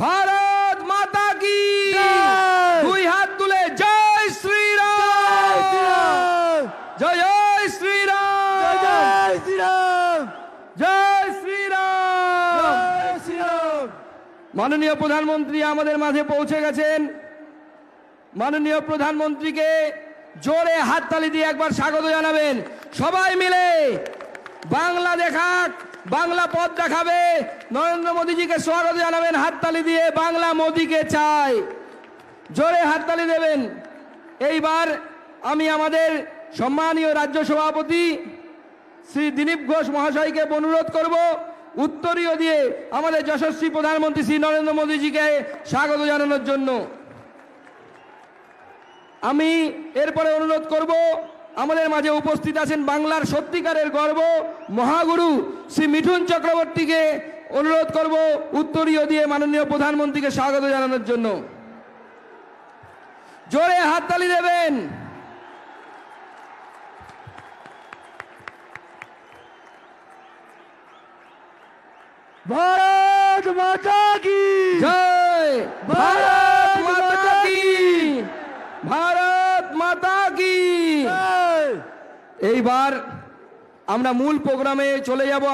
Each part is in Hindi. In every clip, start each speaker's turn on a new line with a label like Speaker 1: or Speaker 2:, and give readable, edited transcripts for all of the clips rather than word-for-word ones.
Speaker 1: ভারত মাতা কি দুই হাত তুলে জয় শ্রীরাম, জয় জয় শ্রীরাম,
Speaker 2: জয় শ্রীরাম,
Speaker 1: জয় শ্রীরাম।
Speaker 2: জয় শ্রীরাম।
Speaker 1: মাননীয় প্রধানমন্ত্রী আমাদের মাঝে পৌঁছে গেছেন। মাননীয় প্রধানমন্ত্রীকে জোরে হাততালি দিয়ে একবার স্বাগত জানাবেন। সবাই মিলে বাংলা দেখাক, বাংলা পথ দেখাবে। নরেন্দ্র মোদীজিকে স্বাগত জানাবেন হাততালি দিয়ে। বাংলা মোদীকে চাই, জোরে হাততালি দেবেন। এইবার আমি আমাদের সম্মানীয় রাজ্য সভাপতি শ্রী দিলীপ ঘোষ মহাশয়কে অনুরোধ করব উত্তরীয় দিয়ে আমাদের যশস্বী প্রধানমন্ত্রী শ্রী নরেন্দ্র মোদীজিকে স্বাগত জানানোর জন্য। আমি এরপরে অনুরোধ করব আমাদের মাঝে উপস্থিত আছেন বাংলার সত্যিকারের গর্ব মহাগুরু শ্রী মিঠুন চক্রবর্তীকে অনুরোধ করব উত্তরীয় দিয়ে মাননীয় প্রধানমন্ত্রীকে স্বাগত জানানোর জন্য। জোরে হাততালি দেবেন।
Speaker 2: ভারত মাতা কি
Speaker 1: জয়, ভারত মাতা কি, ভারত মাতা কি।
Speaker 2: জয়।
Speaker 1: এইবার আমরা মূল প্রোগ্রামে চলে যাব।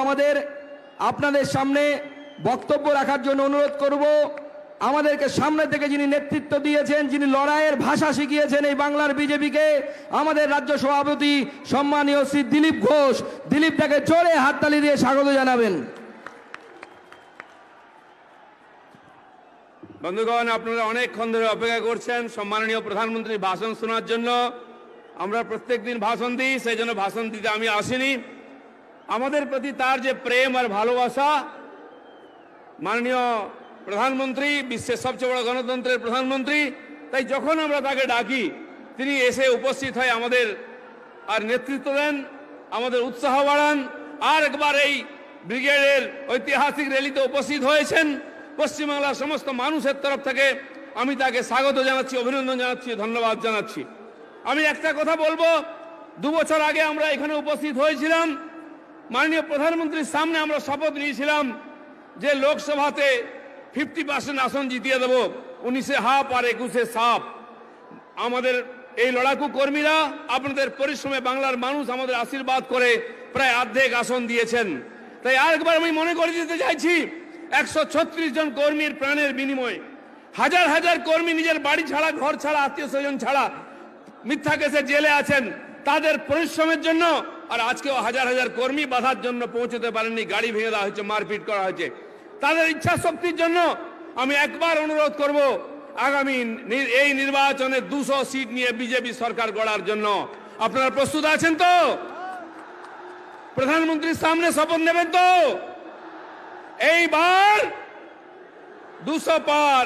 Speaker 1: আপনাদের সামনে বক্তব্য রাখার জন্য অনুরোধ করব আমাদেরকে সামনে থেকে যিনি নেতৃত্ব দিয়েছেন, যিনি লড়াইয়ের ভাষা শিখিয়েছেন এই বাংলার বিজেপিকে, আমাদের রাজ্য সভাপতি সম্মানীয় শ্রী দিলীপ ঘোষ। দিলীপ তাকে জোরে হাততালি দিয়ে স্বাগত জানাবেন।
Speaker 3: বন্ধুগণ, আপনারা অনেকক্ষণ ধরে অপেক্ষা করছেন সম্মাননীয় প্রধানমন্ত্রীর ভাষণ শোনার জন্য। আমরা প্রত্যেকদিন ভাষণ দিই, সেই জন্য ভাষণ দিতে আমি আসিনি। আমাদের প্রতি তার যে প্রেম আর ভালোবাসা, মাননীয় প্রধানমন্ত্রী, বিশ্বের সবচেয়ে বড় গণতন্ত্রের প্রধানমন্ত্রী, তাই যখন আমরা তাকে ডাকি তিনি এসে উপস্থিত হয় আমাদের আর নেতৃত্ব দেন, আমাদের উৎসাহ বাড়ান। আর একবার এই ব্রিগেডের ঐতিহাসিক র্যালিতে উপস্থিত হয়েছেন। পশ্চিমবাংলার সমস্ত মানুষের তরফ থেকে আমি তাকে স্বাগত জানাচ্ছি, অভিনন্দন জানাচ্ছি, ধন্যবাদ জানাচ্ছি। আমি একটা কথা বলবো, 2 বছর আগে আমরা এখানে উপস্থিত হয়েছিলাম। মাননীয় প্রধানমন্ত্রীর সামনে আমরা শপথ নিয়েছিলাম যে লোকসভাতে 50% আসন জিতিয়ে দেব, 19-এ হাফ আর 21-এ সাফ। আমাদের এই লড়াকু কর্মীরা আপনাদের পরিশ্রমে বাংলার মানুষ আমাদের আশীর্বাদ করে প্রায় অর্ধেক আসন দিয়েছেন। তাই আরেকবার আমি মনে করে দিতে চাইছি, 136 জন কর্মীর প্রাণের বিনিময়ে হাজার হাজার কর্মী নিজের বাড়ি ছাড়া, ঘর ছাড়া, আত্মীয় স্বজন ছাড়া মিথ্যা কেসে জেলে আছেন, তাদের পরিশ্রমের জন্য। আর আজকেও হাজার হাজার কর্মী বাধার জন্য পৌঁছতে পারেননি, গাড়ি ভেঙে দেওয়া হয়েছে, মারপিট করা হয়েছে। তাদের ইচ্ছা শক্তির জন্য আমি একবার অনুরোধ করব, আগামী এই নির্বাচনে 200 সিট নিয়ে বিজেপি সরকার গড়ার জন্য আপনারা প্রস্তুত আছেন তো? প্রধানমন্ত্রীর সামনে শপথ নেবেন তো? এইবার 200 পার,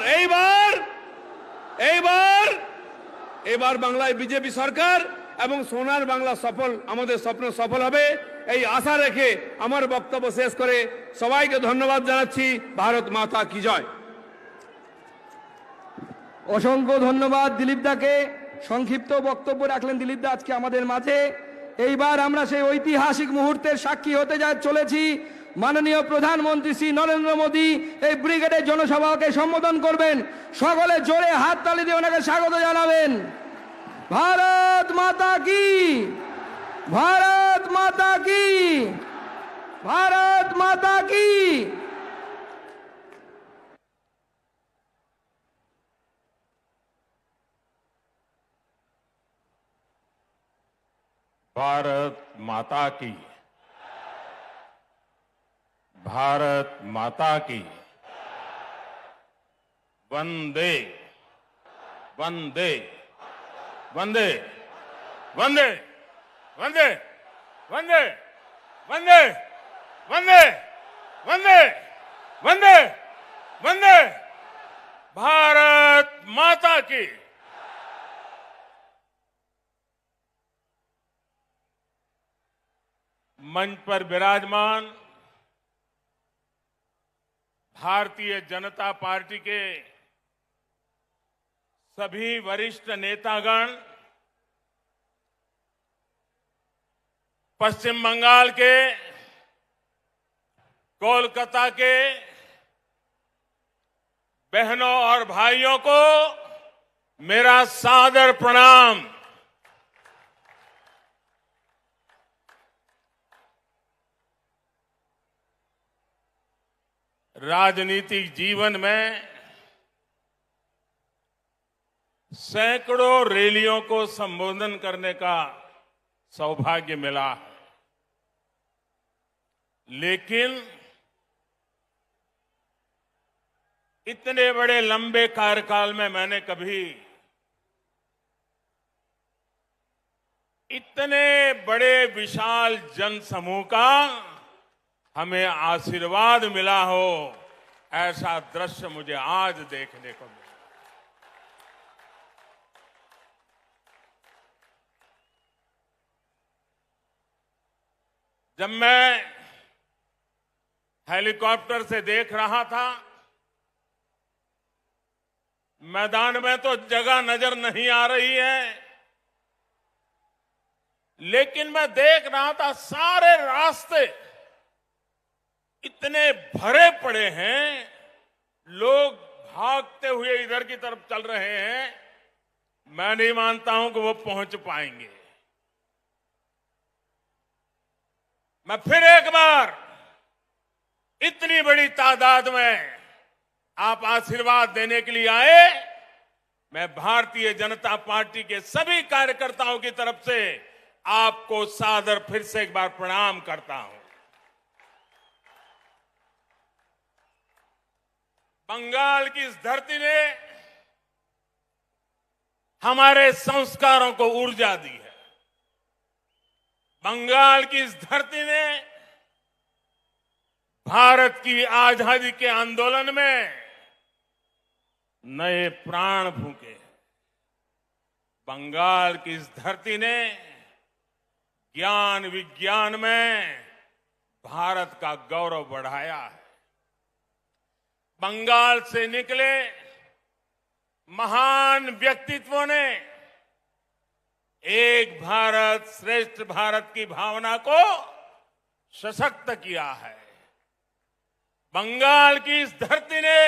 Speaker 3: এইবার বাংলায় বিজেপি সরকার এবং সোনার বাংলা সফল, আমাদের স্বপ্ন সফল হবে, এই আশা রেখে আমার বক্তব্য শেষ করে সবাইকে ধন্যবাদ জানাচ্ছি। ভারত মাতা কি জয়।
Speaker 1: অসংখ্য ধন্যবাদ দিলীপ দাকে। সংক্ষিপ্ত বক্তব্য রাখলেন দিলীপ দা আজকে আমাদের মাঝে। এইবার আমরা সেই ঐতিহাসিক মুহূর্তের সাক্ষী হতে চলেছি। মাননীয় প্রধানমন্ত্রী শ্রী নরেন্দ্র মোদী এই ব্রিগেডের জনসভাকে সম্বোধন করবেন। সকলে জোরে হাততালি দিয়ে ওনাকে স্বাগত জানাবেন। ভারত মাতা কি, ভারত মাতা কি, ভারত মাতা কি।
Speaker 4: भारत माता की, भारत माता की। वंदे वंदे वंदे वंदे वंदे वंदे वंदे वंदे वंदे वंदे वंदे भारत माता की। मंच पर विराजमान भारतीय जनता पार्टी के सभी वरिष्ठ नेतागण, पश्चिम बंगाल के, कोलकाता के, बहनों और भाइयों को मेरा सादर प्रणाम। राजनीतिक जीवन में सैकड़ों रैलियों को संबोधन करने का सौभाग्य मिला है, लेकिन इतने बड़े लंबे कार्यकाल में मैंने कभी इतने बड़े विशाल जनसमूह का हमें आशीर्वाद मिला हो, ऐसा दृश्य मुझे आज देखने को मिला। जब मैं हेलीकॉप्टर से देख रहा था, मैदान में तो जगह नजर नहीं आ रही है, लेकिन मैं देख रहा था सारे रास्ते इतने भरे पड़े हैं, लोग भागते हुए इधर की तरफ चल रहे हैं। मैं नहीं मानता हूं कि वो पहुंच पाएंगे। मैं फिर एक बार इतनी बड़ी तादाद में आप आशीर्वाद देने के लिए आए, मैं भारतीय जनता पार्टी के सभी कार्यकर्ताओं की तरफ से आपको सादर फिर से एक बार प्रणाम करता हूं। बंगाल की इस धरती ने हमारे संस्कारों को ऊर्जा दी है। बंगाल की इस धरती ने भारत की आजादी के आंदोलन में नए प्राण फूंके। बंगाल की इस धरती ने ज्ञान विज्ञान में भारत का गौरव बढ़ाया है। बंगाल से निकले महान व्यक्तित्वों ने एक भारत श्रेष्ठ भारत की भावना को सशक्त किया है। बंगाल की इस धरती ने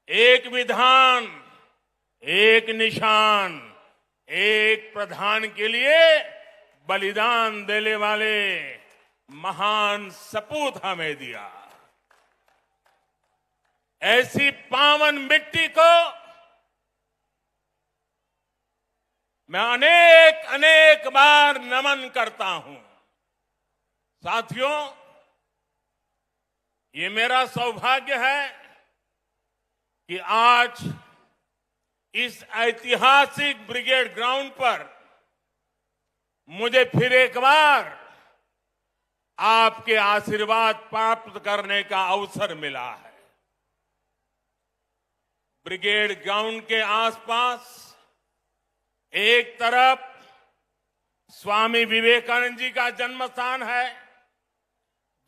Speaker 4: एक विधान, एक निशान, एक प्रधान के लिए बलिदान देने वाले महान सपूत हमें दिया। ऐसी पावन मिट्टी को मैं अनेक अनेक बार नमन करता हूं। साथियों, ये मेरा सौभाग्य है कि आज इस ऐतिहासिक ब्रिगेड ग्राउंड पर मुझे फिर एक बार आपके आशीर्वाद प्राप्त करने का अवसर मिला है। ब्रिगेड ग्राउंड के आसपास एक तरफ स्वामी विवेकानंद जी का जन्म स्थान है,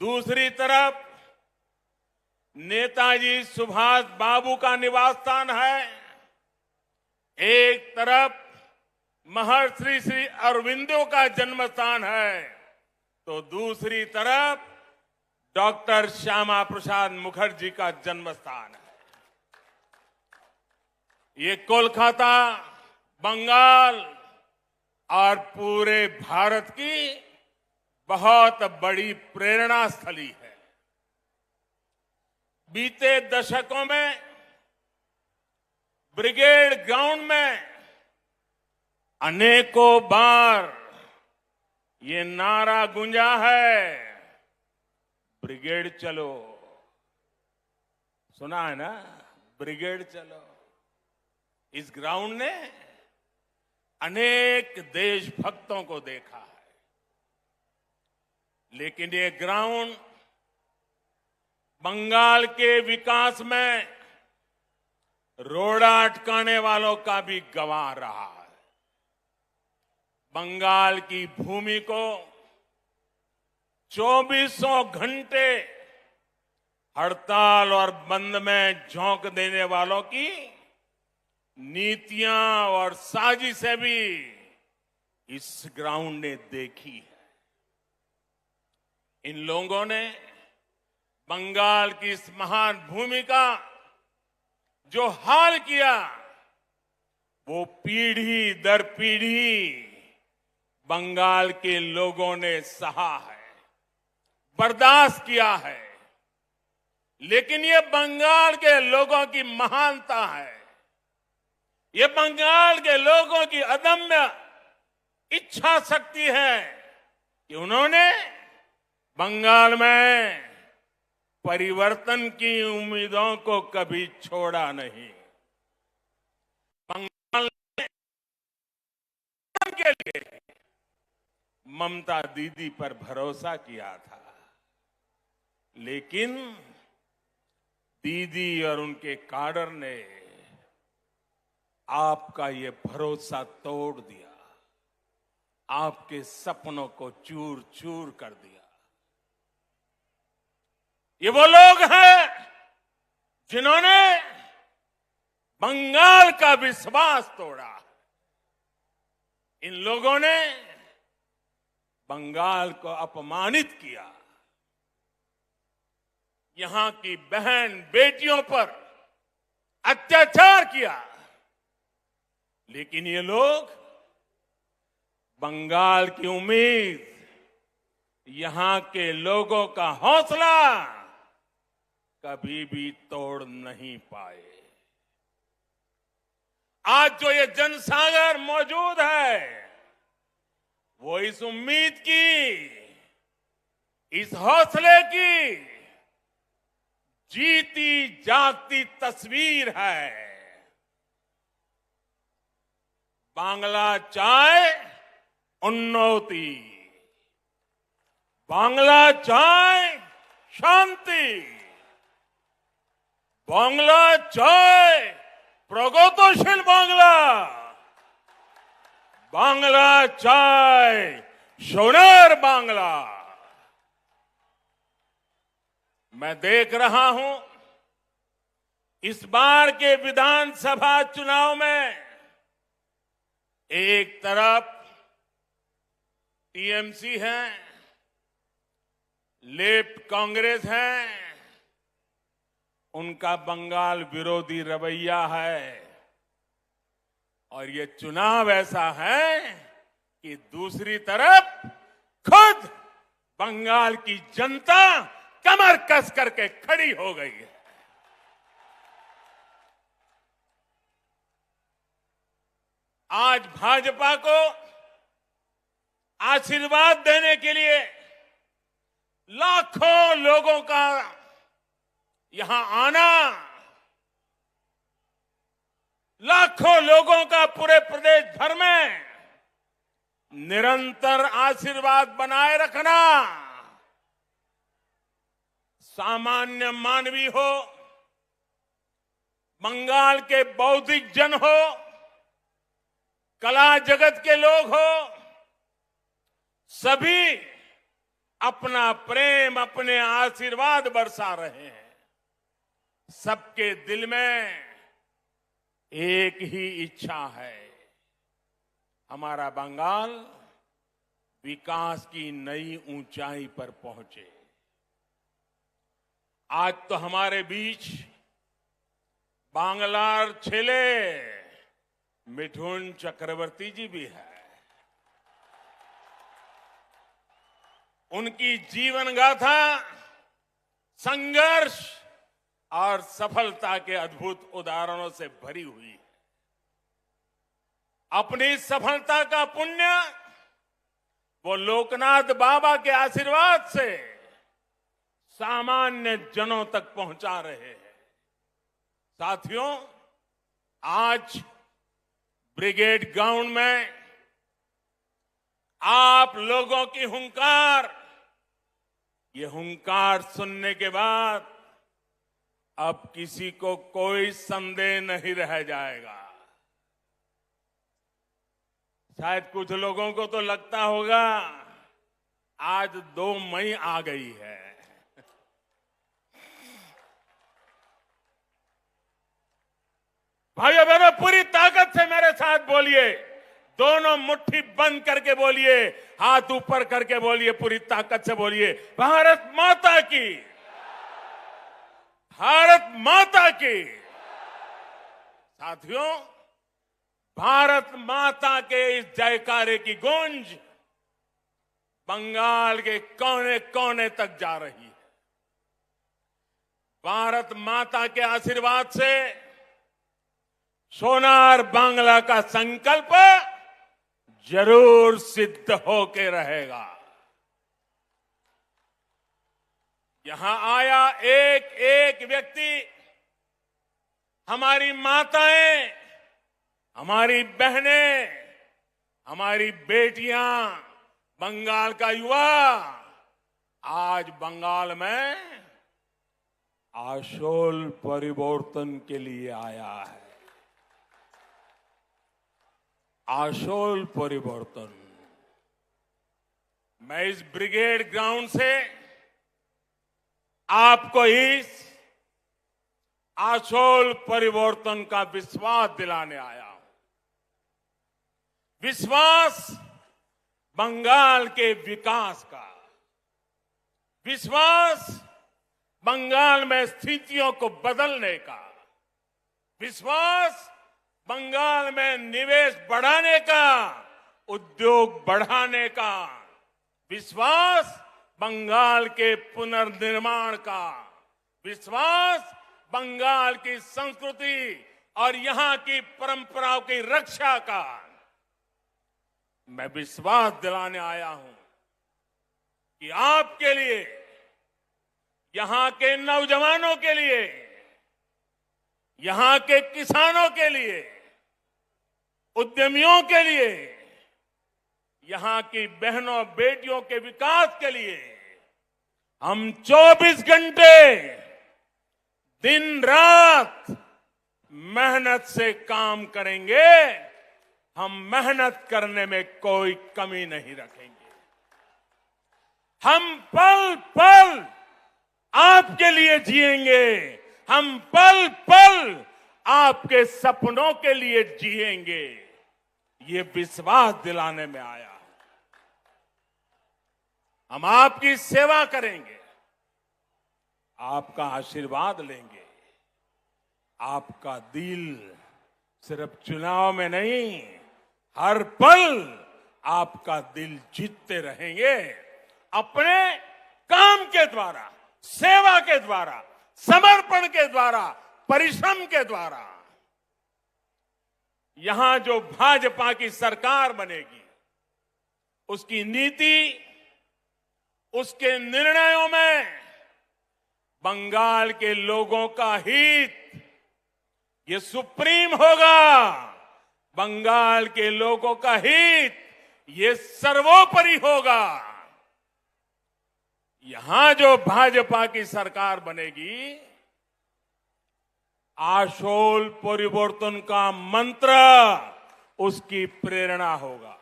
Speaker 4: दूसरी तरफ नेताजी सुभाष बाबू का निवास स्थान है, एक तरफ महर्षि श्री अरविंदो का जन्म स्थान है, तो दूसरी तरफ डॉक्टर श्यामा प्रसाद मुखर्जी का जन्म स्थान है। ये कोलकाता, बंगाल और पूरे भारत की बहुत बड़ी प्रेरणा स्थली है। बीते दशकों में ब्रिगेड ग्राउंड में अनेकों बार ये नारा गूंजा है, ब्रिगेड चलो। सुना है ना, ब्रिगेड चलो। इस ग्राउंड ने अनेक देशभक्तों को देखा है, लेकिन ये ग्राउंड बंगाल के विकास में रोड़ा अटकाने वालों का भी गवाह रहा है। बंगाल की भूमि को 24 घंटे हड़ताल और बंद में झोंक देने वालों की नीतियां और साजिशें भी इस ग्राउंड ने देखी है। इन लोगों ने बंगाल की इस महान भूमि का जो हाल किया वो पीढ़ी दर पीढ़ी बंगाल के लोगों ने सहा है, बर्दाश्त किया है। लेकिन ये बंगाल के लोगों की महानता है, ये बंगाल के लोगों की अदम्य इच्छा शक्ति है कि उन्होंने बंगाल में परिवर्तन की उम्मीदों को कभी छोड़ा नहीं। बंगाल के लिए ममता दीदी पर भरोसा किया था, लेकिन दीदी और उनके काडर ने आपका ये भरोसा तोड़ दिया, आपके सपनों को चूर चूर कर दिया। ये वो लोग हैं जिन्होंने बंगाल का विश्वास तोड़ा। इन लोगों ने बंगाल को अपमानित किया, यहां की बहन बेटियों पर अत्याचार किया। लेकिन ये लोग बंगाल की उम्मीद, यहां के लोगों का हौसला कभी भी तोड़ नहीं पाए। आज जो ये जनसागर मौजूद है वो इस उम्मीद की, इस हौसले की जीती जागती तस्वीर है। बांग्ला चाय उन्नति, बांग्ला चाय शांति, बांग्ला चाय प्रगतिशील बांग्ला, बांग्ला चाय सोनार बांग्ला। मैं देख रहा हूं इस बार के विधानसभा चुनाव में एक तरफ टीएमसी है, लेफ्ट कांग्रेस है, उनका बंगाल विरोधी रवैया है। और ये चुनाव ऐसा है कि दूसरी तरफ खुद बंगाल की जनता कमर कस करके खड़ी हो गई है। आज भाजपा को आशीर्वाद देने के लिए लाखों लोगों का यहां आना, लाखों लोगों का पूरे प्रदेश भर में निरंतर आशीर्वाद बनाए रखना, सामान्य मानवी हो, बंगाल के बौद्धिक जन हो, कला जगत के लोग हो, सभी अपना प्रेम, अपने आशीर्वाद बरसा रहे हैं। सबके दिल में एक ही इच्छा है, हमारा बंगाल विकास की नई ऊंचाई पर पहुंचे। आज तो हमारे बीच बांग्लार छेले मिठुन चक्रवर्ती जी भी है। उनकी जीवन गाथा संघर्ष और सफलता के अद्भुत उदाहरणों से भरी हुई है। अपनी सफलता का पुण्य वो लोकनाथ बाबा के आशीर्वाद से सामान्य जनों तक पहुंचा रहे हैं। साथियों, आज ब्रिगेड ग्राउंड में आप लोगों की हुंकार, ये हुंकार सुनने के बाद अब किसी को कोई संदेह नहीं रह जाएगा। शायद कुछ लोगों को तो लगता होगा आज 2 मई आ गई है। भाइयों बहनों, पूरी ताकत से मेरे साथ बोलिए, दोनों मुट्ठी बंद करके बोलिए, हाथ ऊपर करके बोलिए, पूरी ताकत से बोलिए, भारत माता की, भारत माता की। साथियों, भारत माता के इस जयकारे की गूंज बंगाल के कोने कोने तक जा रही है। भारत माता के आशीर्वाद से सोनार बांग्ला का संकल्प जरूर सिद्ध होके रहेगा। यहां आया एक एक व्यक्ति, हमारी माताएं, हमारी बहनें, हमारी बेटियां, बंगाल का युवा आज बंगाल में आशोल परिवर्तन के लिए आया है। आशोल परिवर्तन। मैं इस ब्रिगेड ग्राउंड से आपको इस आशोल परिवर्तन का विश्वास दिलाने आया हूं। विश्वास बंगाल के विकास का, विश्वास बंगाल में स्थितियों को बदलने का, विश्वास बंगाल में निवेश बढ़ाने का, उद्योग बढ़ाने का, विश्वास बंगाल के पुनर्निर्माण का, विश्वास बंगाल की संस्कृति और यहां की परंपराओं की रक्षा का। मैं विश्वास दिलाने आया हूं कि आपके लिए, यहां के नौजवानों के लिए, यहां के किसानों के लिए, उद्यमियों के लिए, यहां की बहनों बेटियों के विकास के लिए हम 24 घंटे दिन रात मेहनत से काम करेंगे। हम मेहनत करने में कोई कमी नहीं रखेंगे। हम पल पल आपके लिए जिएंगे। हम पल पल आपके सपनों के लिए जिएंगे। ये विश्वास दिलाने में आया। हम आपकी सेवा करेंगे, आपका आशीर्वाद लेंगे। आपका दिल सिर्फ चुनाव में नहीं, हर पल आपका दिल जीतते रहेंगे। अपने काम के द्वारा, सेवा के द्वारा, समर्पण के द्वारा, परिश्रम के द्वारा। यहां जो भाजपा की सरकार बनेगी, उसकी नीति, उसके निर्णयों में बंगाल के लोगों का हित ये सुप्रीम होगा। बंगाल के लोगों का हित ये सर्वोपरि होगा। यहां जो भाजपा की सरकार बनेगी, आशोल परिवर्तन का मंत्र उसकी प्रेरणा होगा,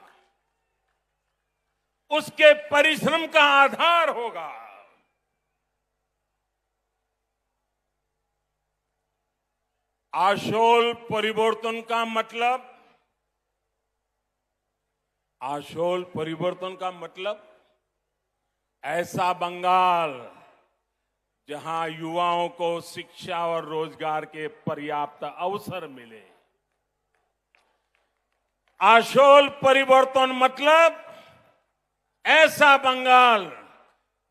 Speaker 4: उसके परिश्रम का आधार होगा। आशोल परिवर्तन का मतलब, आशोल परिवर्तन का मतलब ऐसा बंगाल जहां युवाओं को शिक्षा और रोजगार के पर्याप्त अवसर मिले। आशोल परिवर्तन मतलब ऐसा बंगाल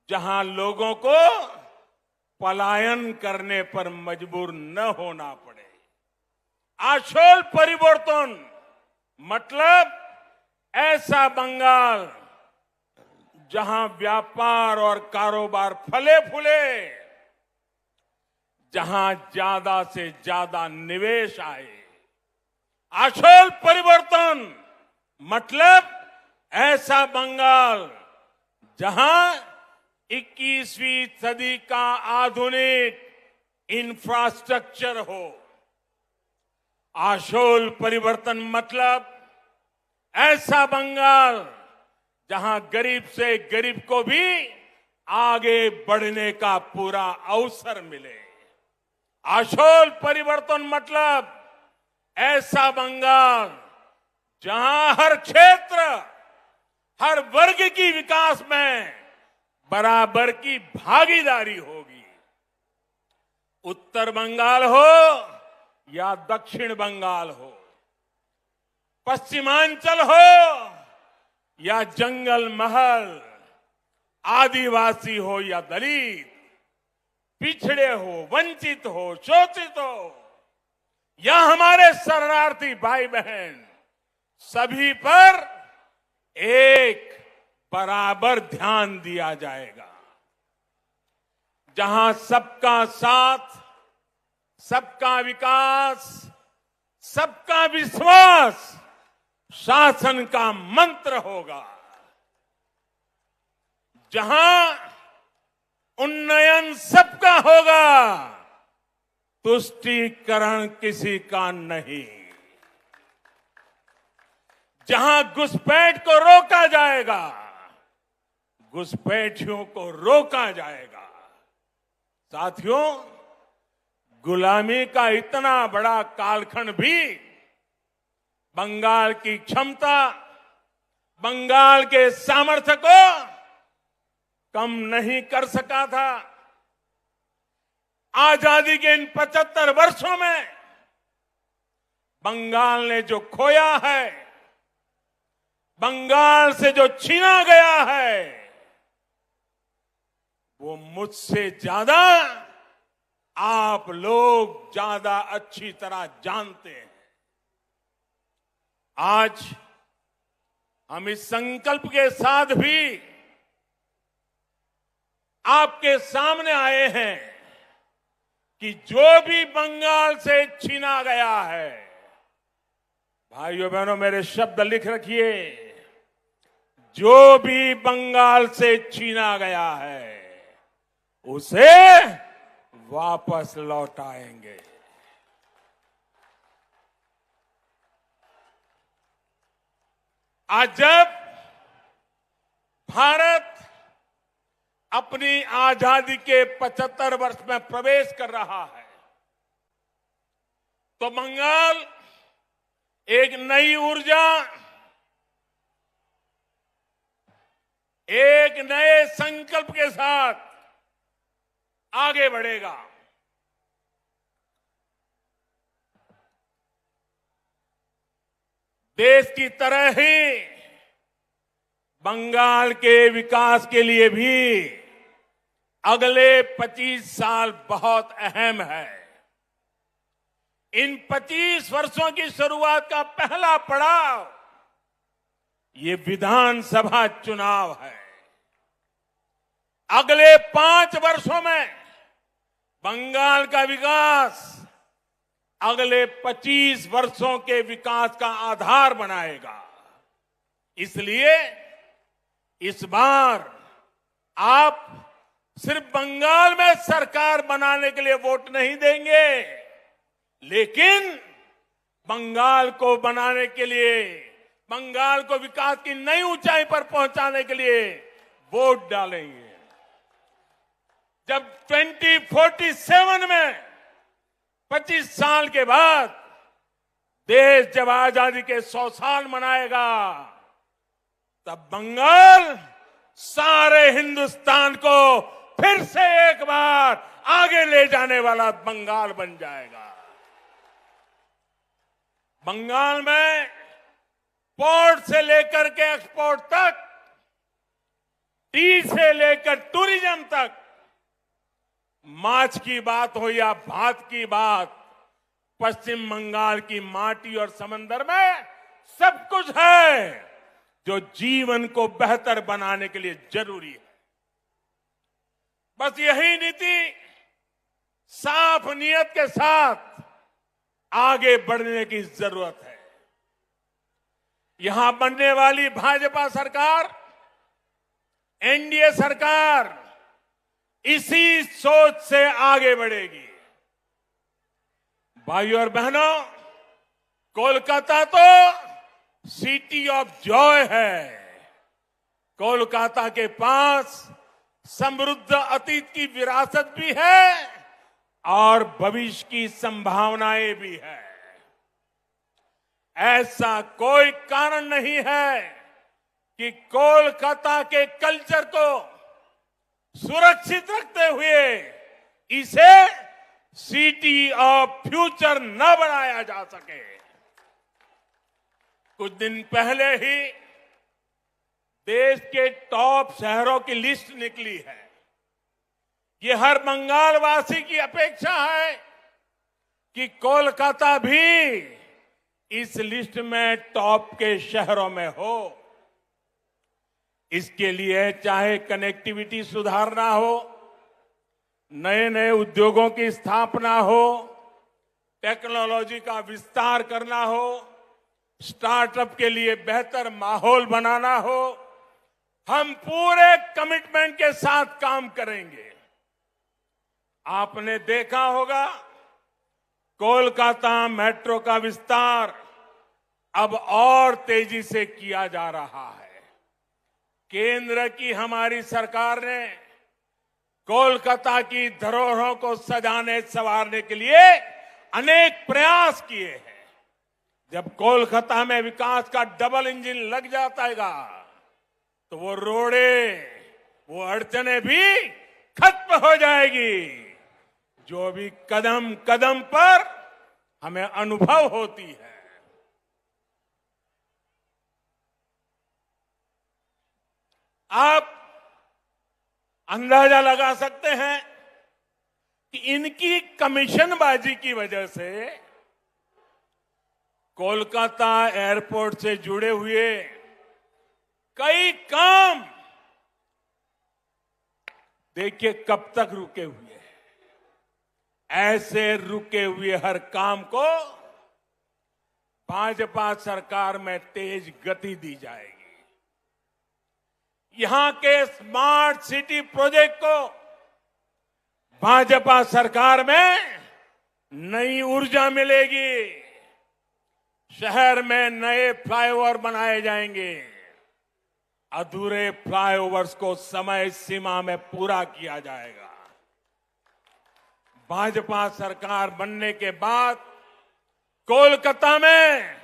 Speaker 4: जहां लोगों को पलायन करने पर मजबूर न होना पड़े। आशोल परिवर्तन मतलब ऐसा बंगाल जहां व्यापार और कारोबार फले फूले, जहां ज्यादा से ज्यादा निवेश आए। आशोल परिवर्तन मतलब ऐसा बंगाल जहां 21वीं सदी का आधुनिक इंफ्रास्ट्रक्चर हो। आशोल परिवर्तन मतलब ऐसा बंगाल जहां गरीब से गरीब को भी आगे बढ़ने का पूरा अवसर मिले। आशोल परिवर्तन मतलब ऐसा बंगाल जहां हर क्षेत्र, हर वर्ग की विकास में बराबर की भागीदारी होगी। उत्तर बंगाल हो या दक्षिण बंगाल हो, पश्चिमांचल हो या जंगल महल, आदिवासी हो या दलित, पिछड़े हो, वंचित हो, शोषित हो या हमारे शरणार्थी भाई बहन, सभी पर एक बराबर ध्यान दिया जाएगा। जहां सबका साथ, सबका विकास, सबका विश्वास शासन का मंत्र होगा, जहां उन्नयन सबका होगा, तुष्टीकरण किसी का नहीं, जहां घुसपैठ को रोका जाएगा, घुसपैठियों को रोका जाएगा। साथियों, गुलामी का इतना बड़ा कालखंड भी बंगाल की क्षमता, बंगाल के सामर्थ्य को कम नहीं कर सका था। आजादी के इन 75 वर्षों में बंगाल ने जो खोया है, बंगाल से जो छीना गया है, वो मुझसे ज्यादा आप लोग ज्यादा अच्छी तरह जानते हैं। आज हम इस संकल्प के साथ भी आपके सामने आए हैं कि जो भी बंगाल से छीना गया है, भाइयों बहनों मेरे शब्द लिख रखिए, जो भी बंगाल से छीना गया है उसे वापस लौटाएंगे। आज जब भारत अपनी आजादी के 75 वर्ष में प्रवेश कर रहा है, तो बंगाल एक नई ऊर्जा, एक नए संकल्प के साथ आगे बढ़ेगा। देश की तरह ही बंगाल के विकास के लिए भी अगले 25 साल बहुत अहम है। इन 25 वर्षों की शुरुआत का पहला पड़ाव ये विधानसभा चुनाव है। अगले 5 वर्षों में बंगाल का विकास अगले 25 वर्षों के विकास का आधार बनाएगा। इसलिए इस बार आप सिर्फ बंगाल में सरकार बनाने के लिए वोट नहीं देंगे, लेकिन बंगाल को बनाने के लिए, बंगाल को विकास की नई ऊंचाई पर पहुंचाने के लिए वोट डालेंगे। जब 2047 में 25 साल के बाद देश जब आजादी के 100 साल मनाएगा, तब बंगाल सारे हिंदुस्तान को फिर से एक बार आगे ले जाने वाला बंगाल बन जाएगा। बंगाल में पोर्ट से लेकर के एक्सपोर्ट तक, टी से लेकर टूरिज्म तक, माछ की बात हो या भात की बात, पश्चिम बंगाल की माटी और समंदर में सब कुछ है जो जीवन को बेहतर बनाने के लिए जरूरी है। बस यही नीति साफ नियत के साथ आगे बढ़ने की जरूरत है। यहां बनने वाली भाजपा सरकार, एनडीए सरकार इसी सोच से आगे बढ़ेगी। भाइयों और बहनों, कोलकाता तो सिटी ऑफ जॉय है। कोलकाता के पास समृद्ध अतीत की विरासत भी है और भविष्य की संभावनाएं भी है। ऐसा कोई कारण नहीं है कि कोलकाता के कल्चर को सुरक्षित रखते हुए इसे सिटी ऑफ फ्यूचर न बनाया जा सके। कुछ दिन पहले ही देश के टॉप शहरों की लिस्ट निकली है। ये हर बंगाल वासी की अपेक्षा है कि कोलकाता भी इस लिस्ट में टॉप के शहरों में हो। इसके लिए चाहे कनेक्टिविटी सुधारना हो, नए नए उद्योगों की स्थापना हो, टेक्नोलॉजी का विस्तार करना हो, स्टार्टअप के लिए बेहतर माहौल बनाना हो, हम पूरे कमिटमेंट के साथ काम करेंगे। आपने देखा होगा कोलकाता मेट्रो का विस्तार अब और तेजी से किया जा रहा है। केंद्र की हमारी सरकार ने कोलकाता की धरोहरों को सजाने संवारने के लिए अनेक प्रयास किए हैं। जब कोलकाता में विकास का डबल इंजन लग जाएगा तो वो रोड़े, वो अड़चने भी खत्म हो जाएगी जो भी कदम कदम पर हमें अनुभव होती है। आप अंदाजा लगा सकते हैं कि इनकी कमीशनबाजी की वजह से कोलकाता एयरपोर्ट से जुड़े हुए कई काम देखिए कब तक रुके हुए हैं। ऐसे रुके हुए हर काम को भाजपा सरकार में तेज गति दी जाएगी। यहां के स्मार्ट सिटी प्रोजेक्ट को भाजपा सरकार में नई ऊर्जा मिलेगी। शहर में नए फ्लाईओवर बनाए जाएंगे। अधूरे फ्लाईओवर्स को समय सीमा में पूरा किया जाएगा। भाजपा सरकार बनने के बाद कोलकाता में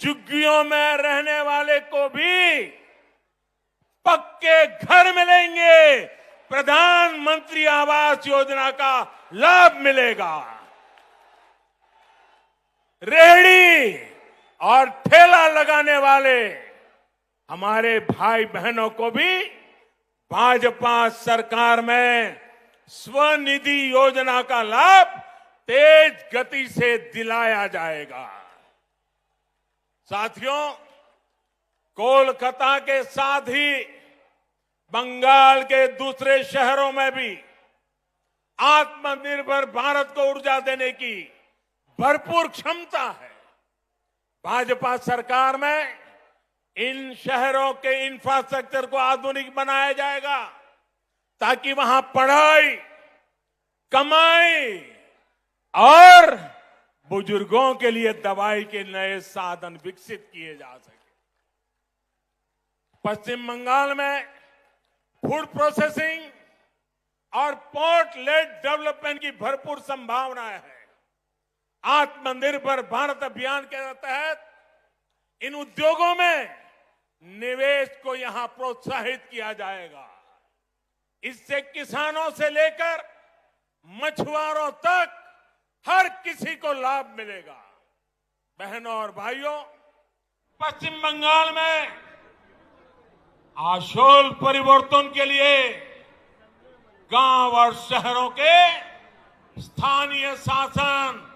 Speaker 4: झुग्गियों में रहने वाले को भी पक्के घर मिलेंगे। प्रधानमंत्री आवास योजना का लाभ मिलेगा। रेहड़ी और ठेला लगाने वाले हमारे भाई बहनों को भी भाजपा सरकार में स्वनिधि योजना का लाभ तेज गति से दिलाया जाएगा। साथियों, कोलकाता के साथ ही बंगाल के दूसरे शहरों में भी आत्मनिर्भर भारत को ऊर्जा देने की भरपूर क्षमता है। भाजपा सरकार में इन शहरों के इंफ्रास्ट्रक्चर को आधुनिक बनाया जाएगा ताकि वहां पढ़ाई, कमाई और बुजुर्गों के लिए दवाई के नए साधन विकसित किए जा सके। पश्चिम बंगाल में फूड प्रोसेसिंग और पोर्ट लेड डेवलपमेंट की भरपूर संभावनाएं है। आत्मनिर्भर भारत अभियान के तहत इन उद्योगों में निवेश को यहां प्रोत्साहित किया जाएगा। इससे किसानों से लेकर मछुआरों तक हर किसी को लाभ मिलेगा। बहनों और भाइयों, पश्चिम बंगाल में आशोल परिवर्तन के लिए गांव और शहरों के स्थानीय शासन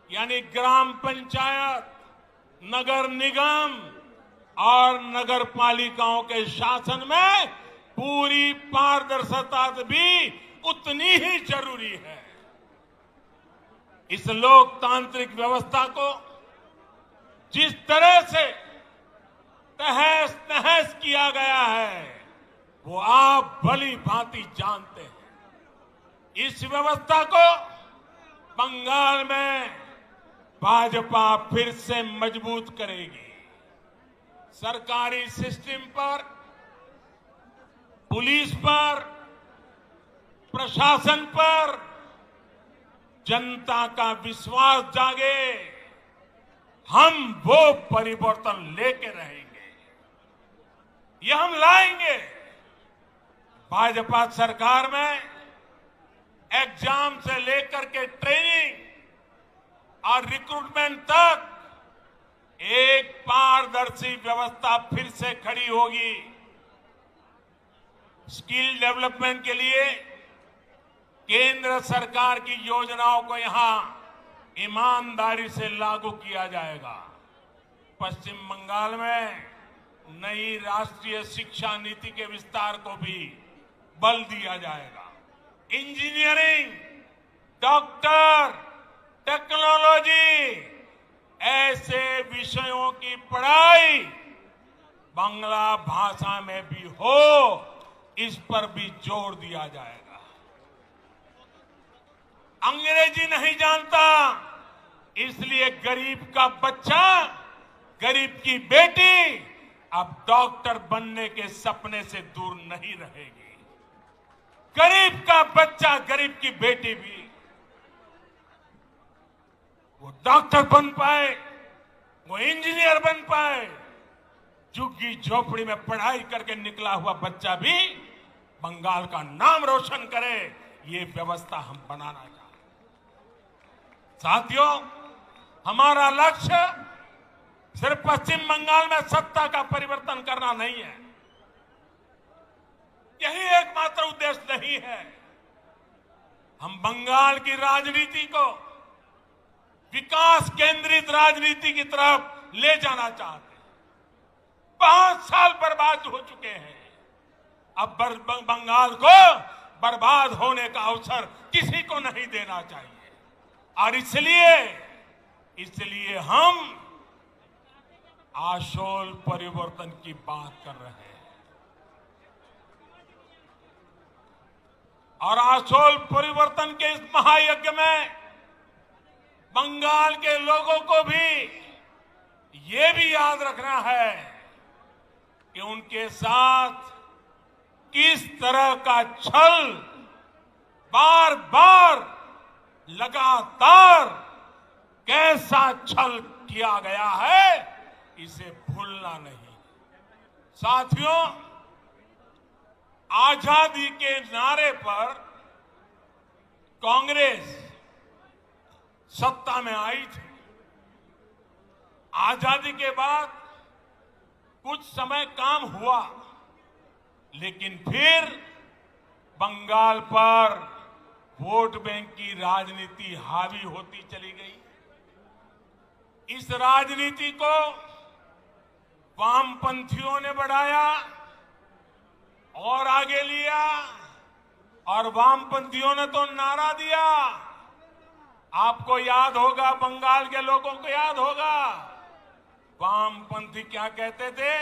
Speaker 4: यानी ग्राम पंचायत, नगर निगम और नगर पालिकाओं के शासन में पूरी पारदर्शिता भी उतनी ही जरूरी है। इस लोकतांत्रिक व्यवस्था को जिस तरह से तहस नहस किया गया है वो आप भली भांति जानते हैं। इस व्यवस्था को बंगाल में भाजपा फिर से मजबूत करेगी। सरकारी सिस्टम पर, पुलिस पर, प्रशासन पर जनता का विश्वास जागे। हम वो परिवर्तन लेके रहेंगे, ये हम लाएंगे। भाजपा सरकार में एग्जाम से लेकर के ट्रेनिंग और रिक्रूटमेंट तक एक पारदर्शी व्यवस्था फिर से खड़ी होगी। स्किल डेवलपमेंट के लिए केंद्र सरकार की योजनाओं को यहां ईमानदारी से लागू किया जाएगा। पश्चिम बंगाल में नई राष्ट्रीय शिक्षा नीति के विस्तार को भी बल दिया जाएगा। इंजीनियरिंग, डॉक्टर, टेक्नोलॉजी ऐसे विषयों की पढ़ाई बांग्ला भाषा में भी हो, इस पर भी जोर दिया जाएगा। अंग्रेजी नहीं जानता, इसलिए गरीब का बच्चा, गरीब की बेटी अब डॉक्टर बनने के सपने से दूर नहीं रहेगी। गरीब का बच्चा, गरीब की बेटी भी वो डॉक्टर बन पाए, वो इंजीनियर बन पाए। झुग्गी झोपड़ी में पढ़ाई करके निकला हुआ बच्चा भी बंगाल का नाम रोशन करे, ये व्यवस्था हम बनाना चाहते हैं। साथियों, हमारा लक्ष्य सिर्फ पश्चिम बंगाल में सत्ता का परिवर्तन करना नहीं है, यही एकमात्र उद्देश्य नहीं है। हम बंगाल की राजनीति को विकास केंद्रित राजनीति की तरफ ले जाना चाहते हैं। 5 साल बर्बाद हो चुके हैं, अब बंगाल को बर्बाद होने का अवसर किसी को नहीं देना चाहिए। और इसलिए हम आशोल परिवर्तन की बात कर रहे हैं। और आशोल परिवर्तन के इस महायज्ञ में बंगाल के लोगों को भी ये भी याद रखना है कि उनके साथ किस तरह का छल बार बार लगातार कैसा छल किया गया है, इसे भूलना नहीं। साथियों, आजादी के नारे पर कांग्रेस सत्ता में आई थी। आजादी के बाद कुछ समय काम हुआ, लेकिन फिर बंगाल पर वोट बैंक की राजनीति हावी होती चली गई। इस राजनीति को वामपंथियों ने बढ़ाया और आगे लिया, और वामपंथियों ने तो नारा दिया। आपको याद होगा, बंगाल के लोगों को याद होगा, वामपंथी क्या कहते थे?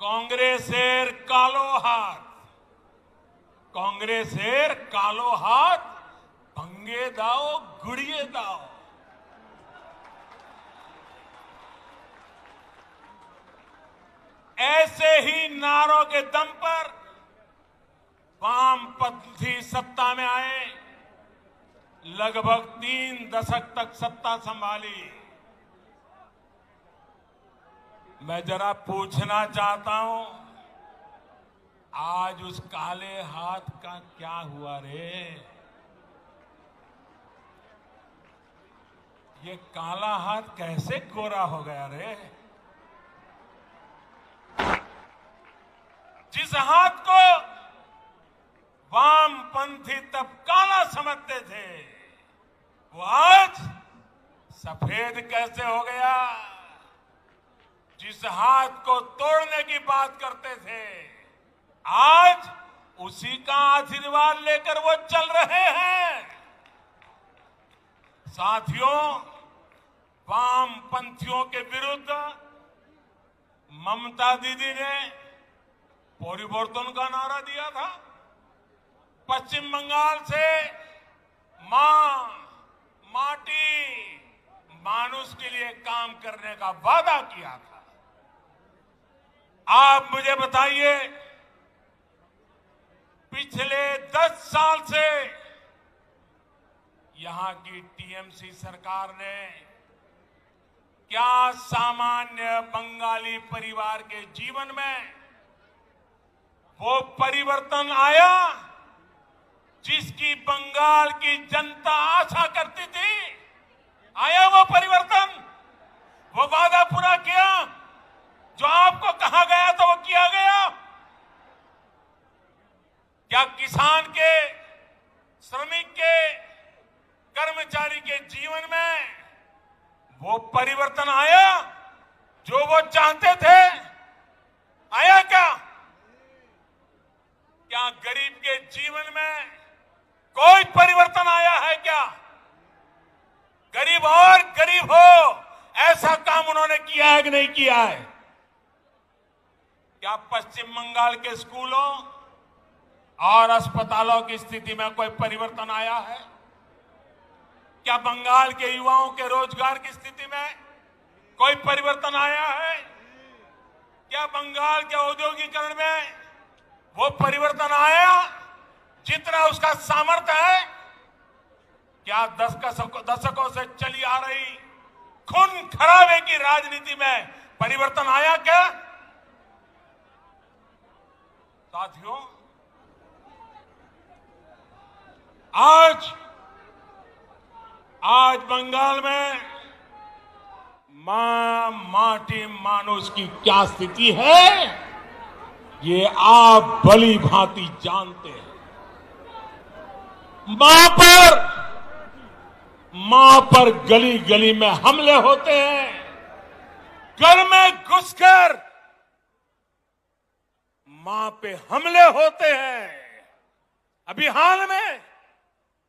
Speaker 4: कांग्रेसेर कालो हाथ, कांग्रेसेर कालो हाथ भंगे दाओ गुड़िए दाओ। ऐसे ही नारों के दम पर वामपंथी सत्ता में आए, लगभग 3 दशक तक सत्ता संभाली। मैं जरा पूछना चाहता हूं, आज उस काले हाथ का क्या हुआ रे? ये काला हाथ कैसे गोरा हो गया रे? जिस हाथ को वामपंथी तब काला समझते थे, वो आज सफेद कैसे हो गया? जिस हाथ को तोड़ने की बात करते थे, आज उसी का आशीर्वाद लेकर वो चल रहे हैं। साथियों, वामपंथियों के विरुद्ध ममता दीदी ने परिवर्तन का नारा दिया था। पश्चिम बंगाल से मां, माटी, मानुष के लिए काम करने का वादा किया था। आप मुझे बताइए, पिछले 10 साल से यहां की टीएमसी सरकार ने क्या सामान्य बंगाली परिवार के जीवन में वो परिवर्तन आया जिसकी बंगाल की जनता आशा करती थी, आया वो परिवर्तन? वो वादा पूरा किया? जो आपको कहा गया था वो किया गया? क्या किसान के, श्रमिक के, कर्मचारी के जीवन में वो परिवर्तन आया जो वो चाहते थे? आया क्या? क्या गरीब के जीवन में कोई परिवर्तन आया है क्या? गरीब और गरीब हो ऐसा काम उन्होंने किया है कि नहीं किया है? क्या पश्चिम बंगाल के स्कूलों और अस्पतालों की स्थिति में कोई परिवर्तन आया है? क्या बंगाल के युवाओं के रोजगार की स्थिति में कोई परिवर्तन आया है? क्या बंगाल के औद्योगिकरण में वो परिवर्तन आया जितना उसका सामर्थ्य है? क्या दशकों से चली आ रही खून खराबे की राजनीति में परिवर्तन आया क्या? साथियों, आज बंगाल में मां माटी मानुष की क्या स्थिति है, ये आप भली भांति जानते हैं। मां पर गली गली में हमले होते हैं, घर में घुसकर मां पे हमले होते हैं। अभी हाल में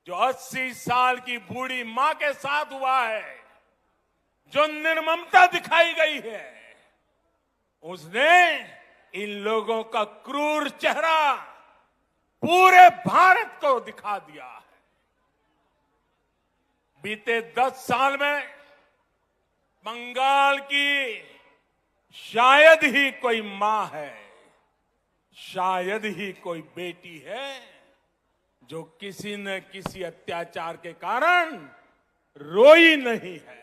Speaker 4: जो 80 साल की बूढ़ी मां के साथ हुआ है, जो निर्ममता दिखाई गई है, उसने इन लोगों का क्रूर चेहरा पूरे भारत को दिखा दिया है। बीते 10 साल में बंगाल की शायद ही कोई मां है, शायद ही कोई बेटी है जो किसी न किसी अत्याचार के कारण रोई नहीं है,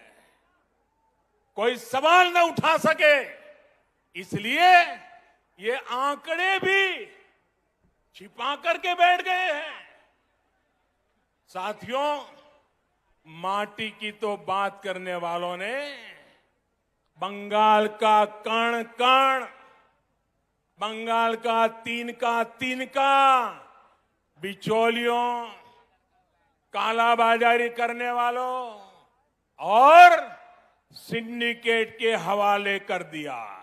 Speaker 4: कोई सवाल न उठा सके। इसलिए ये आंकड़े भी छिपा करके बैठ गए हैं। साथियों, माटी की तो बात करने वालों ने बंगाल का कण कण, बंगाल का तिनका बिचौलियों, कालाबाजारी करने वालों और सिंडिकेट के हवाले कर दिया।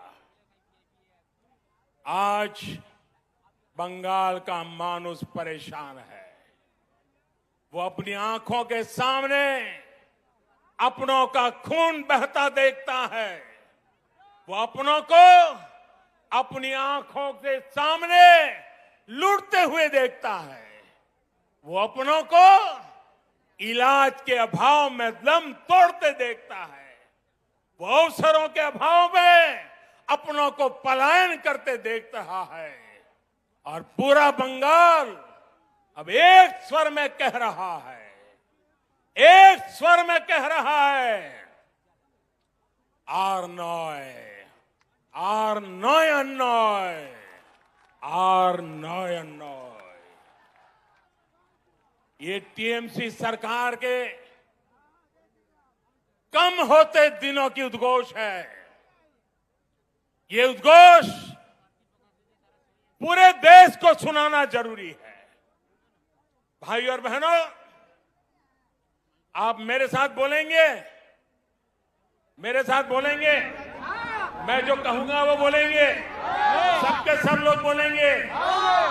Speaker 4: आज बंगाल का मानुष परेशान है। वो अपनी आंखों के सामने अपनों का खून बहता देखता है। वो अपनों को अपनी आंखों के सामने लूटते हुए देखता है। वो अपनों को इलाज के अभाव में दम तोड़ते देखता है। वो अवसरों के अभाव में अपनों को पलायन करते देख रहा है। और पूरा बंगाल अब एक स्वर में कह रहा है, एक स्वर में कह रहा है, आर नॉय ये टीएमसी सरकार के कम होते दिनों की उद्घोष है। ये उद्घोष पूरे देश को सुनाना जरूरी है। भाई और बहनों, आप मेरे साथ बोलेंगे, मेरे साथ बोलेंगे। मैं जो कहूंगा वो बोलेंगे, सबके सब लोग बोलेंगे,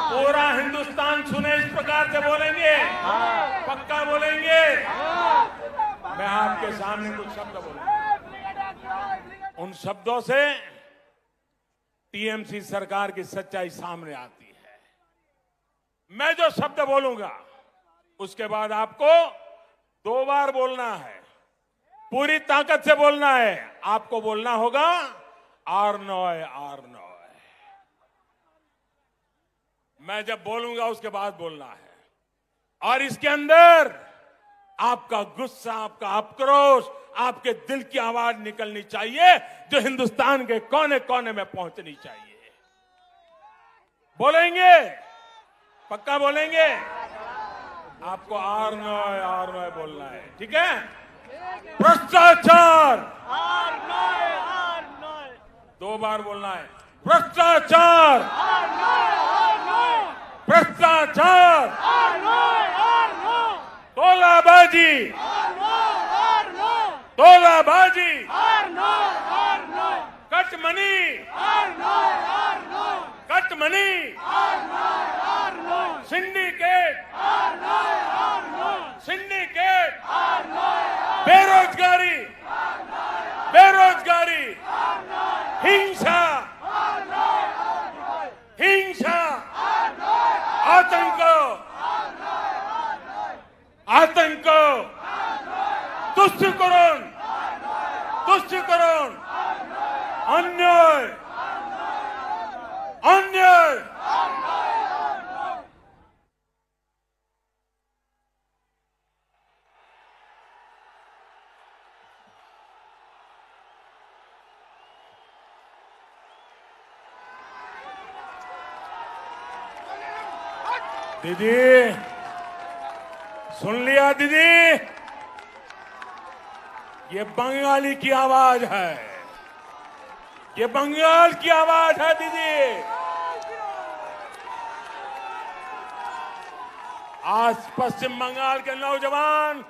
Speaker 4: पूरा हिंदुस्तान सुने इस प्रकार से बोलेंगे, पक्का बोलेंगे। मैं आपके सामने कुछ शब्द बोलूंगा, उन शब्दों से टीएमसी सरकार की सच्चाई सामने आती है। मैं जो शब्द बोलूंगा उसके बाद आपको 2 बार बोलना है, पूरी ताकत से बोलना है। आपको बोलना होगा आर नॉय। मैं जब बोलूंगा उसके बाद बोलना है। और इसके अंदर आपका गुस्सा, आपका आक्रोश, आपके दिल की आवाज निकलनी चाहिए, जो हिंदुस्तान के कोने कोने में पहुंचनी चाहिए। बोलेंगे? पक्का बोलेंगे? आपको आर नॉय बोलना है, ठीक है? भ्रष्टाचार 2 बार बोलना है। भ्रष्टाचार, भ्रष्टाचार, तोलाबाजी, तोलाबाजी, कटमनी, कटमनी, सिंडिकेट, सिंडिकेट, बेरोजगारी, बेरोजगारी, हिंसा, हिंसा, आतंक, आतंक, तुष्टिकरण, तुष्टिकरण, अन्याय, अन्याय। दीदी, सुन लिया दीदी? ये बंगाली की आवाज है, ये बंगाल की आवाज है दीदी। आज पश्चिम बंगाल के नौजवान,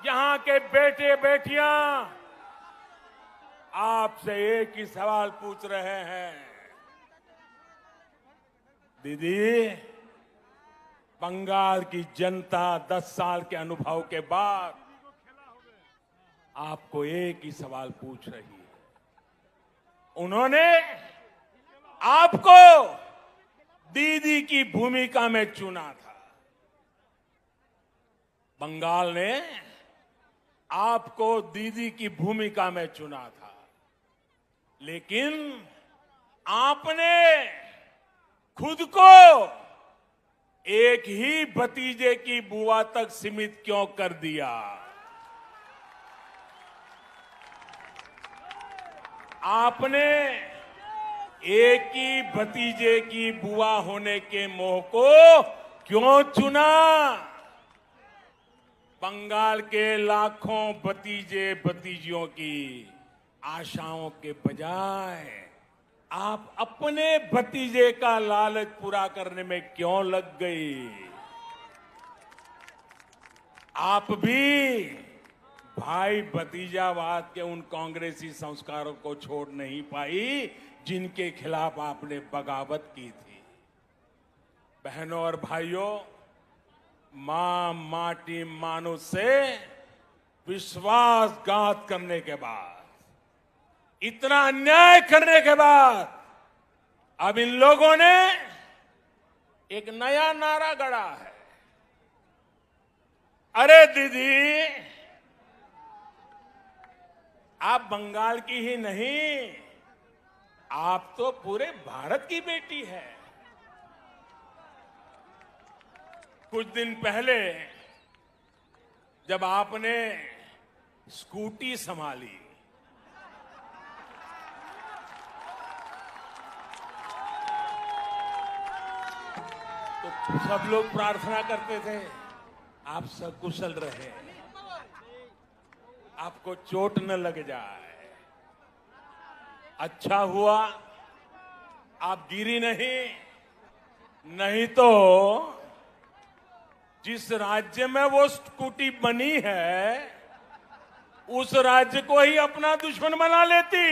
Speaker 4: यहां के बेटे बेटियां आपसे एक ही सवाल पूछ रहे हैं। दीदी, बंगाल की जनता 10 साल के अनुभव के बाद आपको एक ही सवाल पूछ रही है। उन्होंने आपको दीदी की भूमिका में चुना था। बंगाल ने आपको दीदी की भूमिका में चुना था, लेकिन आपने खुद को एक ही भतीजे की बुआ तक सीमित क्यों कर दिया? आपने एक ही भतीजे की बुआ होने के मोह को क्यों चुना? बंगाल के लाखों भतीजे भतीजियों की आशाओं के बजाय आप अपने भतीजे का लालच पूरा करने में क्यों लग गई? आप भी भाई भतीजावाद के उन कांग्रेसी संस्कारों को छोड़ नहीं पाई जिनके खिलाफ आपने बगावत की थी। बहनों और भाइयों, मां माटी मानुष से विश्वासघात करने के बाद, इतना अन्याय करने के बाद, अब इन लोगों ने एक नया नारा गढ़ा है। अरे दीदी, आप बंगाल की ही नहीं, आप तो पूरे भारत की बेटी है। कुछ दिन पहले जब आपने स्कूटी संभाली, तो सब लोग प्रार्थना करते थे आप सकुशल रहे, आपको चोट न लग जाए। अच्छा हुआ आप गिरी नहीं, नहीं तो जिस राज्य में वो स्कूटी बनी है उस राज्य को ही अपना दुश्मन बना लेती।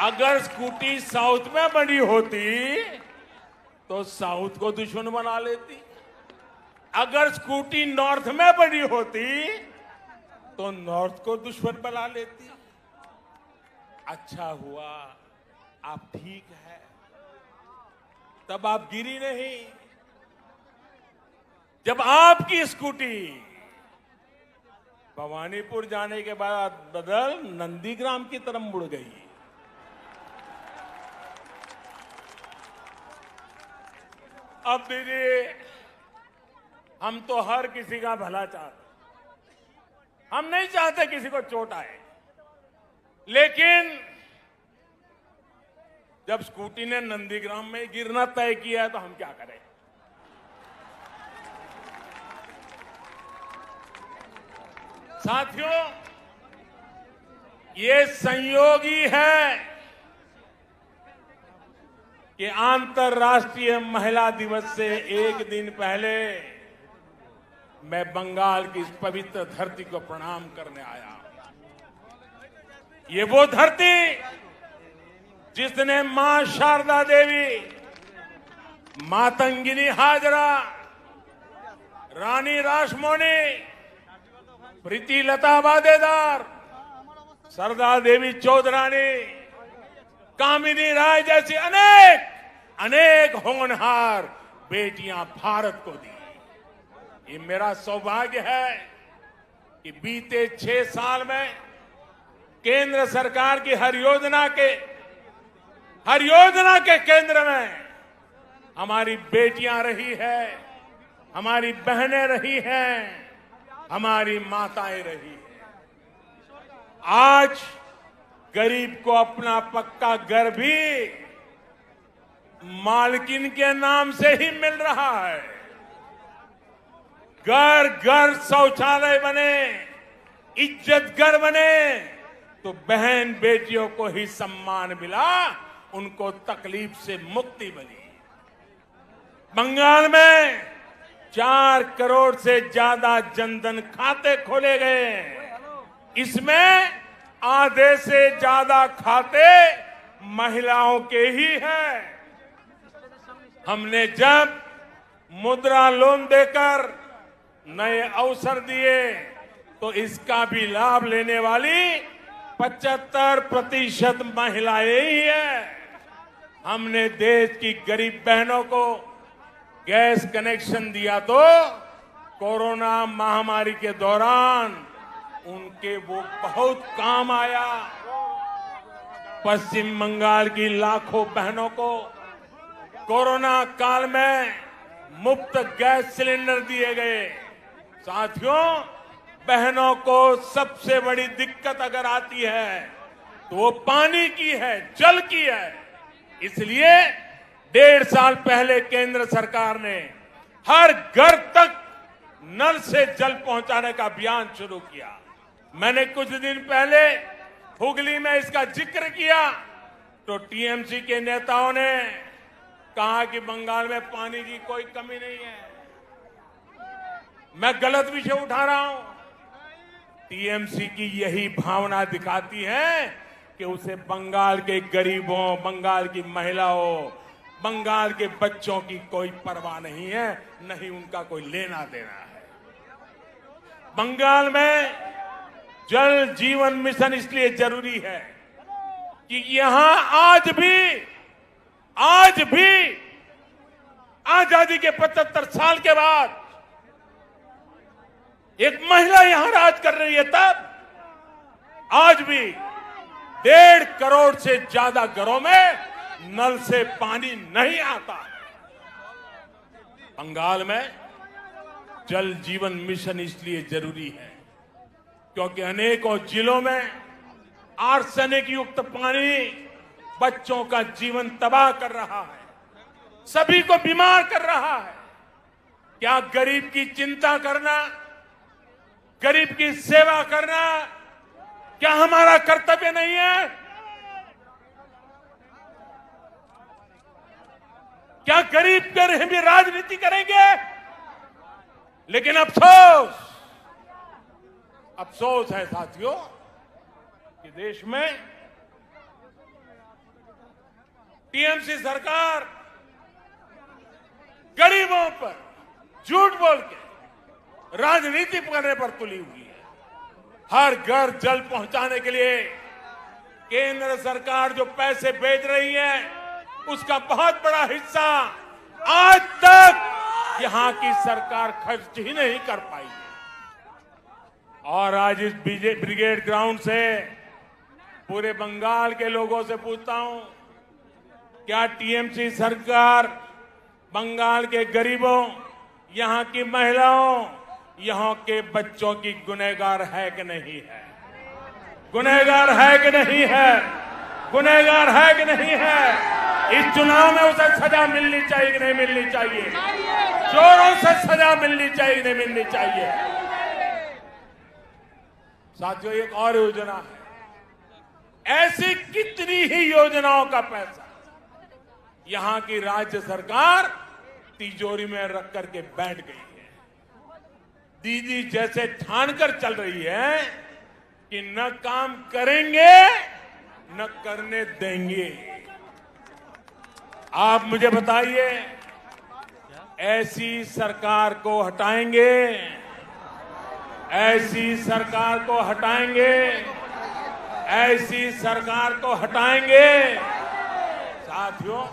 Speaker 4: अगर स्कूटी साउथ में बनी होती तो साउथ को दुश्मन बना लेती, अगर स्कूटी नॉर्थ में बनी होती तो नॉर्थ को दुश्मन बना लेती। अच्छा हुआ आप ठीक है, तब आप गिरी नहीं। जब आपकी स्कूटी भवानीपुर जाने के बाद बदल नंदीग्राम की तरफ मुड़ गई, अब दीदी हम तो हर किसी का भला चाहते, हम नहीं चाहते किसी को चोट आए, लेकिन जब स्कूटी ने नंदीग्राम में गिरना तय किया है तो हम क्या करें? साथियों, ये संयोग ही है कि अंतर्राष्ट्रीय महिला दिवस से एक दिन पहले मैं बंगाल की इस पवित्र धरती को प्रणाम करने आया। ये वो धरती जिसने मां शारदा देवी, मातंगिनी हाजरा, रानी रासमोनी, प्रीति लता वादेदार, सरदार देवी चौधरानी, कामिनी राय जैसी अनेक होनहार बेटियां भारत को दी। ये मेरा सौभाग्य है कि बीते 6 साल में केंद्र सरकार की हर योजना के केंद्र में हमारी बेटियां रही है, हमारी बहनें रही हैं, हमारी माताएं रही हैं। आज गरीब को अपना पक्का घर भी मालकिन के नाम से ही मिल रहा है। घर घर शौचालय बने, इज्जत घर बने, तो बहन बेटियों को ही सम्मान मिला, उनको तकलीफ से मुक्ति मिली। बंगाल में 4 करोड़ से ज्यादा जनधन खाते खोले गए। इसमें आधे से ज्यादा खाते महिलाओं के ही हैं। हमने जब मुद्रा लोन देकर नए अवसर दिए तो इसका भी लाभ लेने वाली 75% महिलाएं ही हैं। हमने देश की गरीब बहनों को गैस कनेक्शन दिया तो कोरोना महामारी के दौरान उनके वो बहुत काम आया। पश्चिम बंगाल की लाखों बहनों को कोरोना काल में मुफ्त गैस सिलेंडर दिए गए। साथियों, बहनों को सबसे बड़ी दिक्कत अगर आती है तो वो पानी की है, जल की है। इसलिए 1.5 साल पहले केंद्र सरकार ने हर घर तक नल से जल पहुंचाने का अभियान शुरू किया। मैंने कुछ दिन पहले हुगली में इसका जिक्र किया तो टीएमसी के नेताओं ने कहा कि बंगाल में पानी की कोई कमी नहीं है। मैं गलत विषय उठा रहा हूं। टीएमसी की यही भावना दिखाती है कि उसे बंगाल के गरीबों, बंगाल की महिलाओं, बंगाल के बच्चों की कोई परवाह नहीं है, नहीं उनका कोई लेना देना है। बंगाल में जल जीवन मिशन इसलिए जरूरी है कि यहां आज भी आजादी के 75 साल के बाद एक महिला यहां राज कर रही है। तब आज भी 1.5 करोड़ से ज्यादा घरों में नल से पानी नहीं आता। बंगाल में जल जीवन मिशन इसलिए जरूरी है क्योंकि अनेकों जिलों में आर्सेनिक युक्त पानी बच्चों का जीवन तबाह कर रहा है, सभी को बीमार कर रहा है। क्या गरीब की चिंता करना, गरीब की सेवा करना क्या हमारा कर्तव्य नहीं है? क्या गरीब कर भी राजनीति करेंगे? लेकिन अफसोस है साथियों कि देश में टीएमसी सरकार गरीबों पर झूठ बोल के राजनीति करने पर तुली हुई है। हर घर जल पहुंचाने के लिए केंद्र सरकार जो पैसे भेज रही है उसका बहुत बड़ा हिस्सा आज तक यहां की सरकार खर्च ही नहीं कर पाई है। और आज इस ब्रिगेड ग्राउंड से पूरे बंगाल के लोगों से पूछता हूं, क्या टीएमसी सरकार बंगाल के गरीबों, यहां की महिलाओं, यहां के बच्चों की गुनहगार है कि नहीं है? गुनहगार है कि नहीं है? गुनहगार है कि नहीं है? इस चुनाव में उसे सजा मिलनी चाहिए कि नहीं मिलनी चाहिए? चोरों से सजा मिलनी चाहिए कि नहीं मिलनी चाहिए? साथियों, एक और योजना है। ऐसी कितनी ही योजनाओं का पैसा यहां की राज्य सरकार तिजोरी में रख करके बैठ गई है। दीदी जैसे ठान कर चल रही है कि न काम करेंगे न करने देंगे। आप मुझे बताइए, ऐसी सरकार को हटाएंगे? ऐसी सरकार को हटाएंगे? ऐसी सरकार को हटाएंगे? साथियों,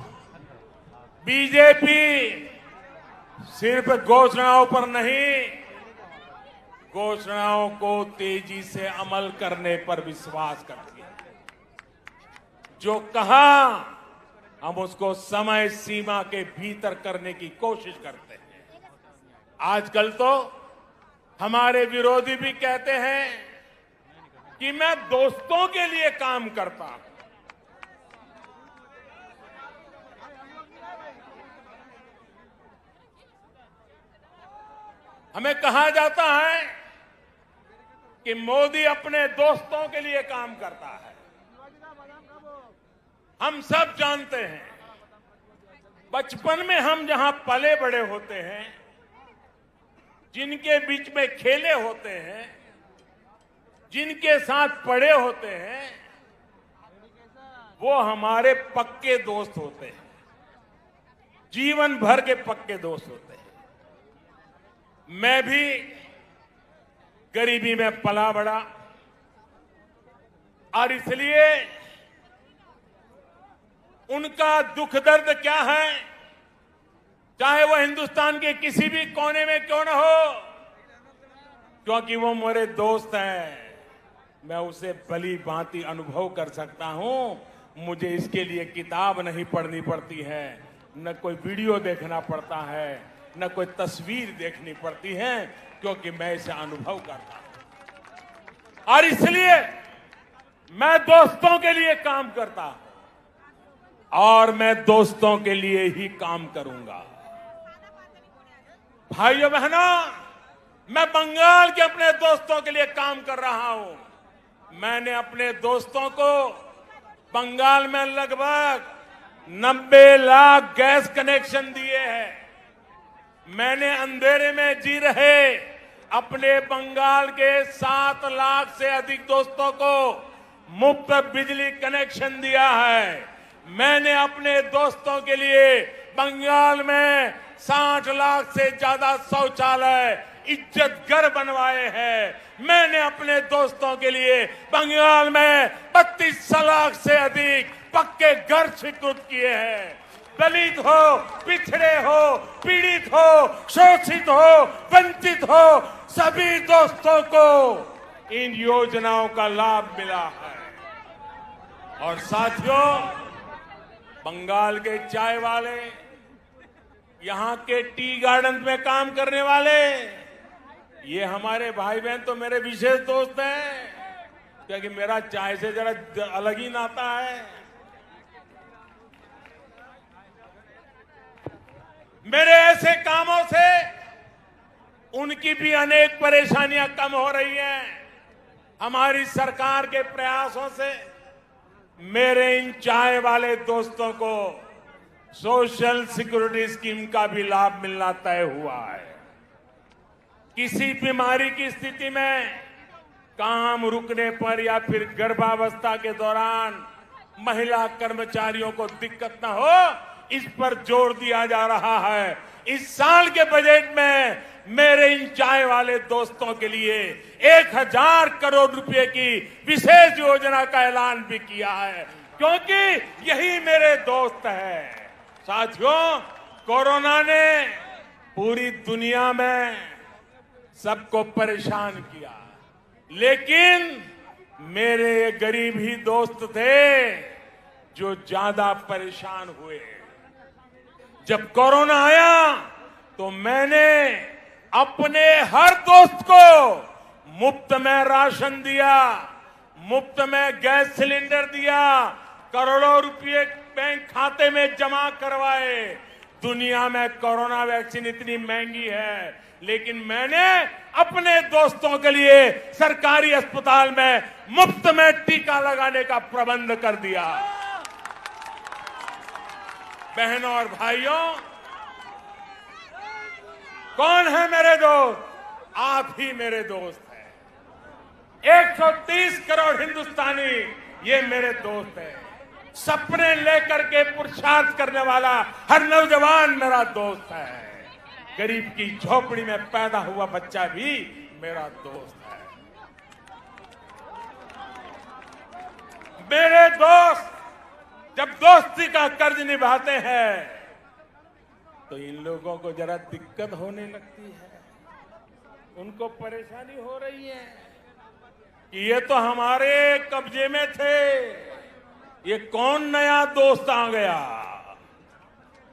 Speaker 4: बीजेपी सिर्फ घोषणाओं पर नहीं, घोषणाओं को तेजी से अमल करने पर विश्वास करती है। जो कहा हम उसको समय सीमा के भीतर करने की कोशिश करते हैं। आजकल तो हमारे विरोधी भी कहते हैं कि मैं दोस्तों के लिए काम करता हूं। हमें कहा जाता है कि मोदी अपने दोस्तों के लिए काम करता है। हम सब जानते हैं, बचपन में हम जहां पले बड़े होते हैं, जिनके बीच में खेले होते हैं, जिनके साथ पढ़े होते हैं, वो हमारे पक्के दोस्त होते हैं, जीवन भर के पक्के दोस्त होते हैं। मैं भी गरीबी में पला बड़ा और इसलिए उनका दुख दर्द क्या है, चाहे वो हिंदुस्तान के किसी भी कोने में क्यों न हो, क्योंकि वो मेरे दोस्त हैं, मैं उसे भली भांति अनुभव कर सकता हूं। मुझे इसके लिए किताब नहीं पढ़नी पड़ती है, न कोई वीडियो देखना पड़ता है, न कोई तस्वीर देखनी पड़ती है, क्योंकि मैं इसे अनुभव करता हूं। और इसलिए मैं दोस्तों के लिए काम करता हूं और मैं दोस्तों के लिए ही काम करूंगा। भाइयों बहनों, मैं बंगाल के अपने दोस्तों के लिए काम कर रहा हूं। मैंने अपने दोस्तों को बंगाल में लगभग 90 लाख गैस कनेक्शन दिए हैं। मैंने अंधेरे में जी रहे अपने बंगाल के 7 लाख से अधिक दोस्तों को मुफ्त बिजली कनेक्शन दिया है। मैंने अपने दोस्तों के लिए बंगाल में 60 लाख से ज्यादा शौचालय इज्जत घर बनवाए हैं। मैंने अपने दोस्तों के लिए बंगाल में 32 लाख से अधिक पक्के घर स्वीकृत किए हैं। दलित हो, पिछड़े हो, पीड़ित हो, शोषित हो, वंचित हो, सभी दोस्तों को इन योजनाओं का लाभ मिला है। और साथियों, बंगाल के चाय वाले, यहां के टी गार्डन में काम करने वाले, ये हमारे भाई बहन तो मेरे विशेष दोस्त हैं, क्योंकि मेरा चाय से जरा अलग ही नाता है। मेरे ऐसे कामों से उनकी भी अनेक परेशानियां कम हो रही हैं। हमारी सरकार के प्रयासों से मेरे इन चाय वाले दोस्तों को सोशल सिक्योरिटी स्कीम का भी लाभ मिलना तय हुआ है। किसी बीमारी की स्थिति में काम रुकने पर या फिर गर्भावस्था के दौरान महिला कर्मचारियों को दिक्कत न हो, इस पर जोर दिया जा रहा है। इस साल के बजट में मेरे इन चाय वाले दोस्तों के लिए 1000 करोड़ रुपए की विशेष योजना का ऐलान भी किया है, क्योंकि यही मेरे दोस्त हैं। साथियों, कोरोना ने पूरी दुनिया में सबको परेशान किया, लेकिन मेरे ये गरीब ही दोस्त थे जो ज्यादा परेशान हुए। जब कोरोना आया तो मैंने अपने हर दोस्त को मुफ्त में राशन दिया, मुफ्त में गैस सिलेंडर दिया, करोड़ों रुपए बैंक खाते में जमा करवाए। दुनिया में कोरोना वैक्सीन इतनी महंगी है, लेकिन मैंने अपने दोस्तों के लिए सरकारी अस्पताल में मुफ्त में टीका लगाने का प्रबंध कर दिया। बहनों और भाइयों, कौन है मेरे दोस्त? आप ही मेरे दोस्त हैं। 130 करोड़ हिंदुस्तानी ये मेरे दोस्त हैं। सपने लेकर के पुरुषार्थ करने वाला हर नौजवान मेरा दोस्त है। गरीब की झोपड़ी में पैदा हुआ बच्चा भी मेरा दोस्त है। मेरे दोस्त जब दोस्ती का कर्ज निभाते हैं तो इन लोगों को जरा दिक्कत होने लगती है। उनको परेशानी हो रही है कि ये तो हमारे कब्जे में थे, ये कौन नया दोस्त आ गया।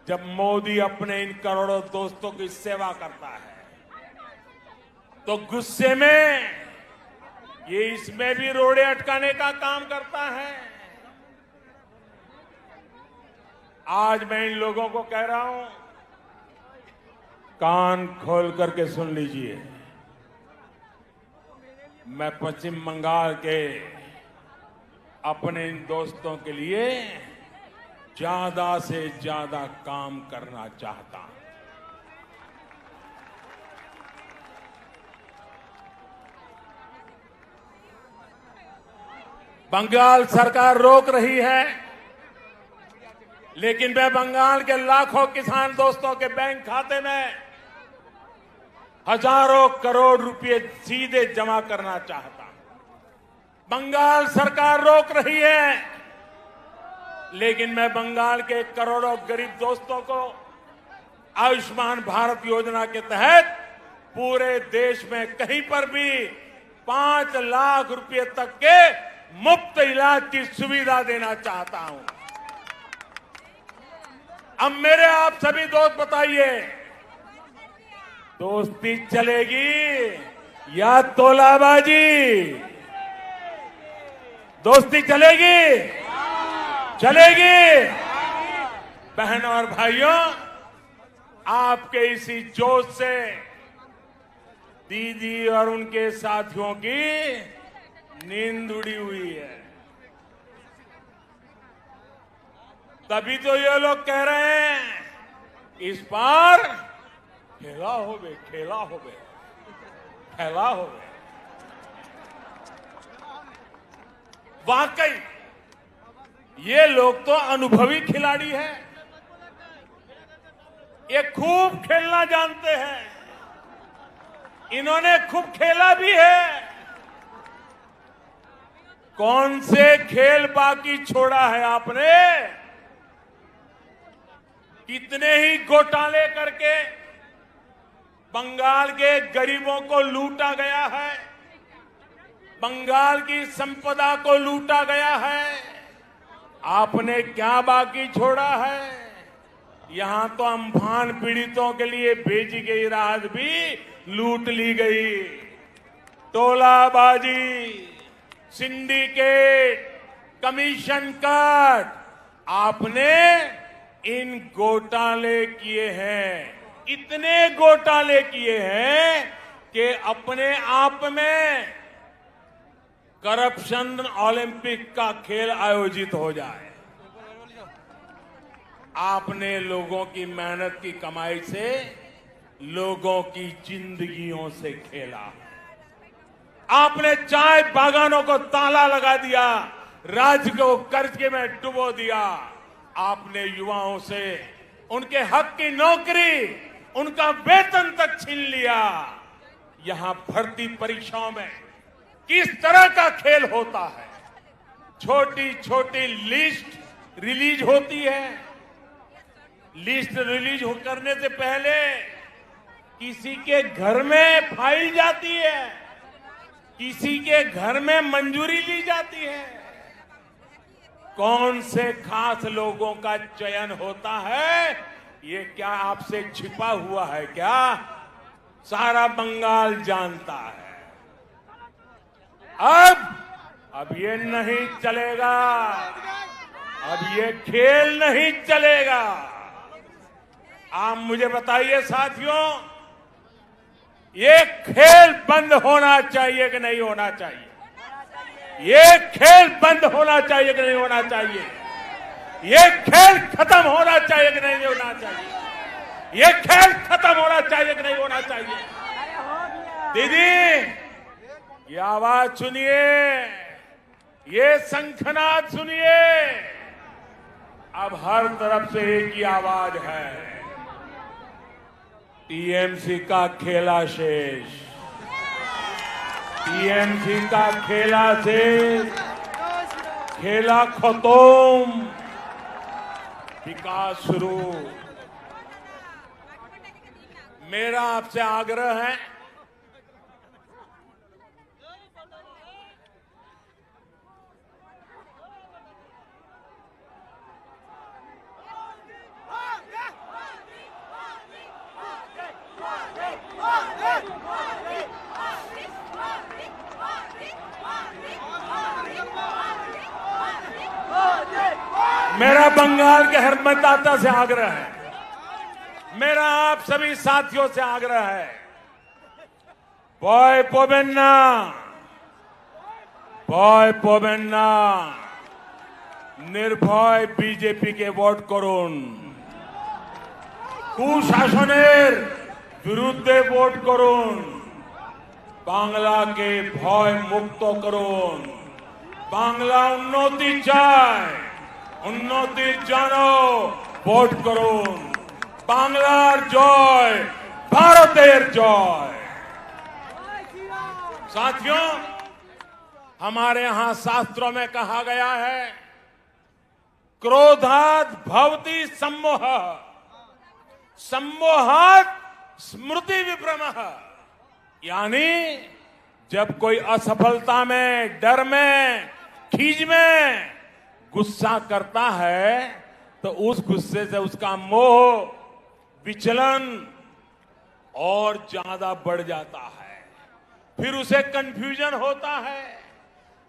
Speaker 4: जब मोदी अपने इन करोड़ों दोस्तों की सेवा करता है तो गुस्से में ये इसमें भी रोड़े अटकाने का काम करता है। आज मैं इन लोगों को कह रहा हूं, कान खोल करके सुन लीजिए। मैं पश्चिम बंगाल के अपने इन दोस्तों के लिए ज्यादा से ज्यादा काम करना चाहता हूं। बंगाल सरकार रोक रही है, लेकिन मैं बंगाल के लाखों किसान दोस्तों के बैंक खाते में हजारों करोड़ रुपए सीधे जमा करना चाहता हूं। बंगाल सरकार रोक रही है, लेकिन मैं बंगाल के करोड़ों गरीब दोस्तों को आयुष्मान भारत योजना के तहत पूरे देश में कहीं पर भी 5 लाख रुपए तक के मुफ्त इलाज की सुविधा देना चाहता हूं। अब मेरे आप सभी दोस्त बताइए, दोस्ती चलेगी या तोलाबाजी? दोस्ती चलेगी? चलेगी? बहनों और भाइयों, आपके इसी जोश से दीदी और उनके साथियों की नींद उड़ी हुई है। तभी तो ये लोग कह रहे हैं इस बार खेला होवे, खेला होवे, खेला होवे। वाकई ये लोग तो अनुभवी खिलाड़ी हैं। ये खूब खेलना जानते हैं। इन्होंने खूब खेला भी है। कौन से खेल बाकी छोड़ा है आपने? कितने ही घोटाले करके बंगाल के गरीबों को लूटा गया है, बंगाल की संपदा को लूटा गया है। आपने क्या बाकी छोड़ा है? यहां तो अम्फान पीड़ितों के लिए भेजी गई राहत भी लूट ली गई। टोलाबाजी, सिंडिकेट, कमीशन कट, आपने इन घोटाले किए हैं। इतने घोटाले किए हैं कि अपने आप में करप्शन ओलंपिक का खेल आयोजित हो जाए। आपने लोगों की मेहनत की कमाई से लोगों की जिंदगियों से खेला। आपने चाय बागानों को ताला लगा दिया, राज्य को कर्ज में डुबो दिया। आपने युवाओं से उनके हक की नौकरी, उनका वेतन तक छीन लिया। यहां भर्ती परीक्षाओं में किस तरह का खेल होता है? छोटी छोटी लिस्ट रिलीज होती है। लिस्ट रिलीज करने से पहले किसी के घर में फाइल जाती है, किसी के घर में मंजूरी ली जाती है। कौन से खास लोगों का चयन होता है, ये क्या आपसे छिपा हुआ है क्या? सारा बंगाल जानता है। अब ये नहीं चलेगा। अब ये खेल नहीं चलेगा। आप मुझे बताइए साथियों, ये खेल बंद होना चाहिए कि नहीं होना चाहिए? ये खेल बंद होना चाहिए कि नहीं होना चाहिए? ये खेल खत्म होना चाहिए कि नहीं होना चाहिए? ये खेल खत्म होना चाहिए कि नहीं होना चाहिए? दीदी, ये आवाज सुनिए, ये शंखनाद सुनिए। अब हर तरफ से एक ही आवाज है, टीएमसी का खेला शेष, टीएमसी का खेला शेष, खेला खत्म, विकास शुरू। मेरा आपसे आग्रह है, मेरा बंगाल के हर मतदाता से आग्रह है, मेरा आप सभी साथियों से आग्रह है, बॉय पोबेन्ना, बॉय पोबेन्ना, निर्भय बीजेपी के ভোট করুন, কুশাসনের বিরুদ্ধে ভোট করুন, বাংলাকে ভয় মুক্ত করুন, বাংলা উন্নতি চায়, উন্নতির জন্য ভোট করুন, বাংলার জয়, ভারতের জয়। साथियों, हमारे यहां शास्त्रों में कहा गया है, क्रोधात् भवति सम्मोह, सम्मोहात् स्मृति विभ्रमः। यानी जब कोई असफलता में, डर में, खीज में गुस्सा करता है तो उस गुस्से से उसका मोह, विचलन और ज्यादा बढ़ जाता है, फिर उसे कंफ्यूजन होता है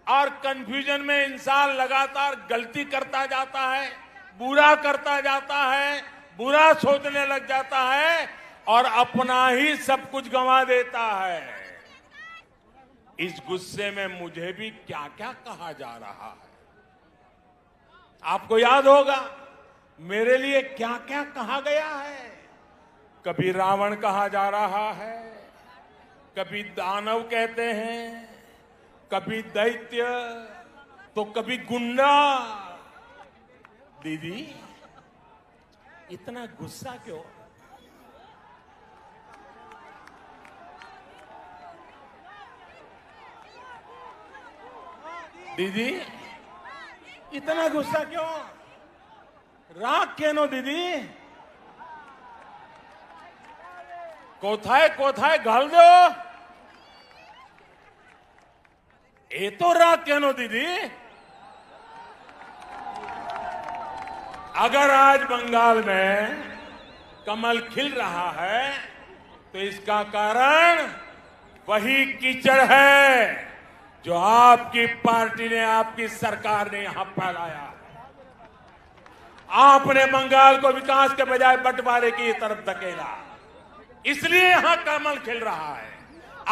Speaker 4: और कंफ्यूजन में इंसान लगातार गलती करता जाता है, बुरा करता जाता है, बुरा सोचने लग जाता है और अपना ही सब कुछ गंवा देता है। इस गुस्से में मुझे भी क्या क्या कहा जा रहा है, आपको याद होगा मेरे लिए क्या क्या कहा गया है। कभी रावण कहा जा रहा है, कभी दानव कहते हैं, कभी दैत्य, तो कभी गुंडा। दीदी, इतना गुस्सा क्यों? दीदी, इतना गुस्सा क्यों? राग केनो दीदी? कोथाए कोथाए घाल दो, ये तो राग केनो दीदी? अगर आज बंगाल में कमल खिल रहा है तो इसका कारण वही कीचड़ है जो आपकी पार्टी ने, आपकी सरकार ने यहां फैलाया। आपने बंगाल को विकास के बजाय बंटवारे की तरफ धकेला, इसलिए यहां कमल खिल रहा है।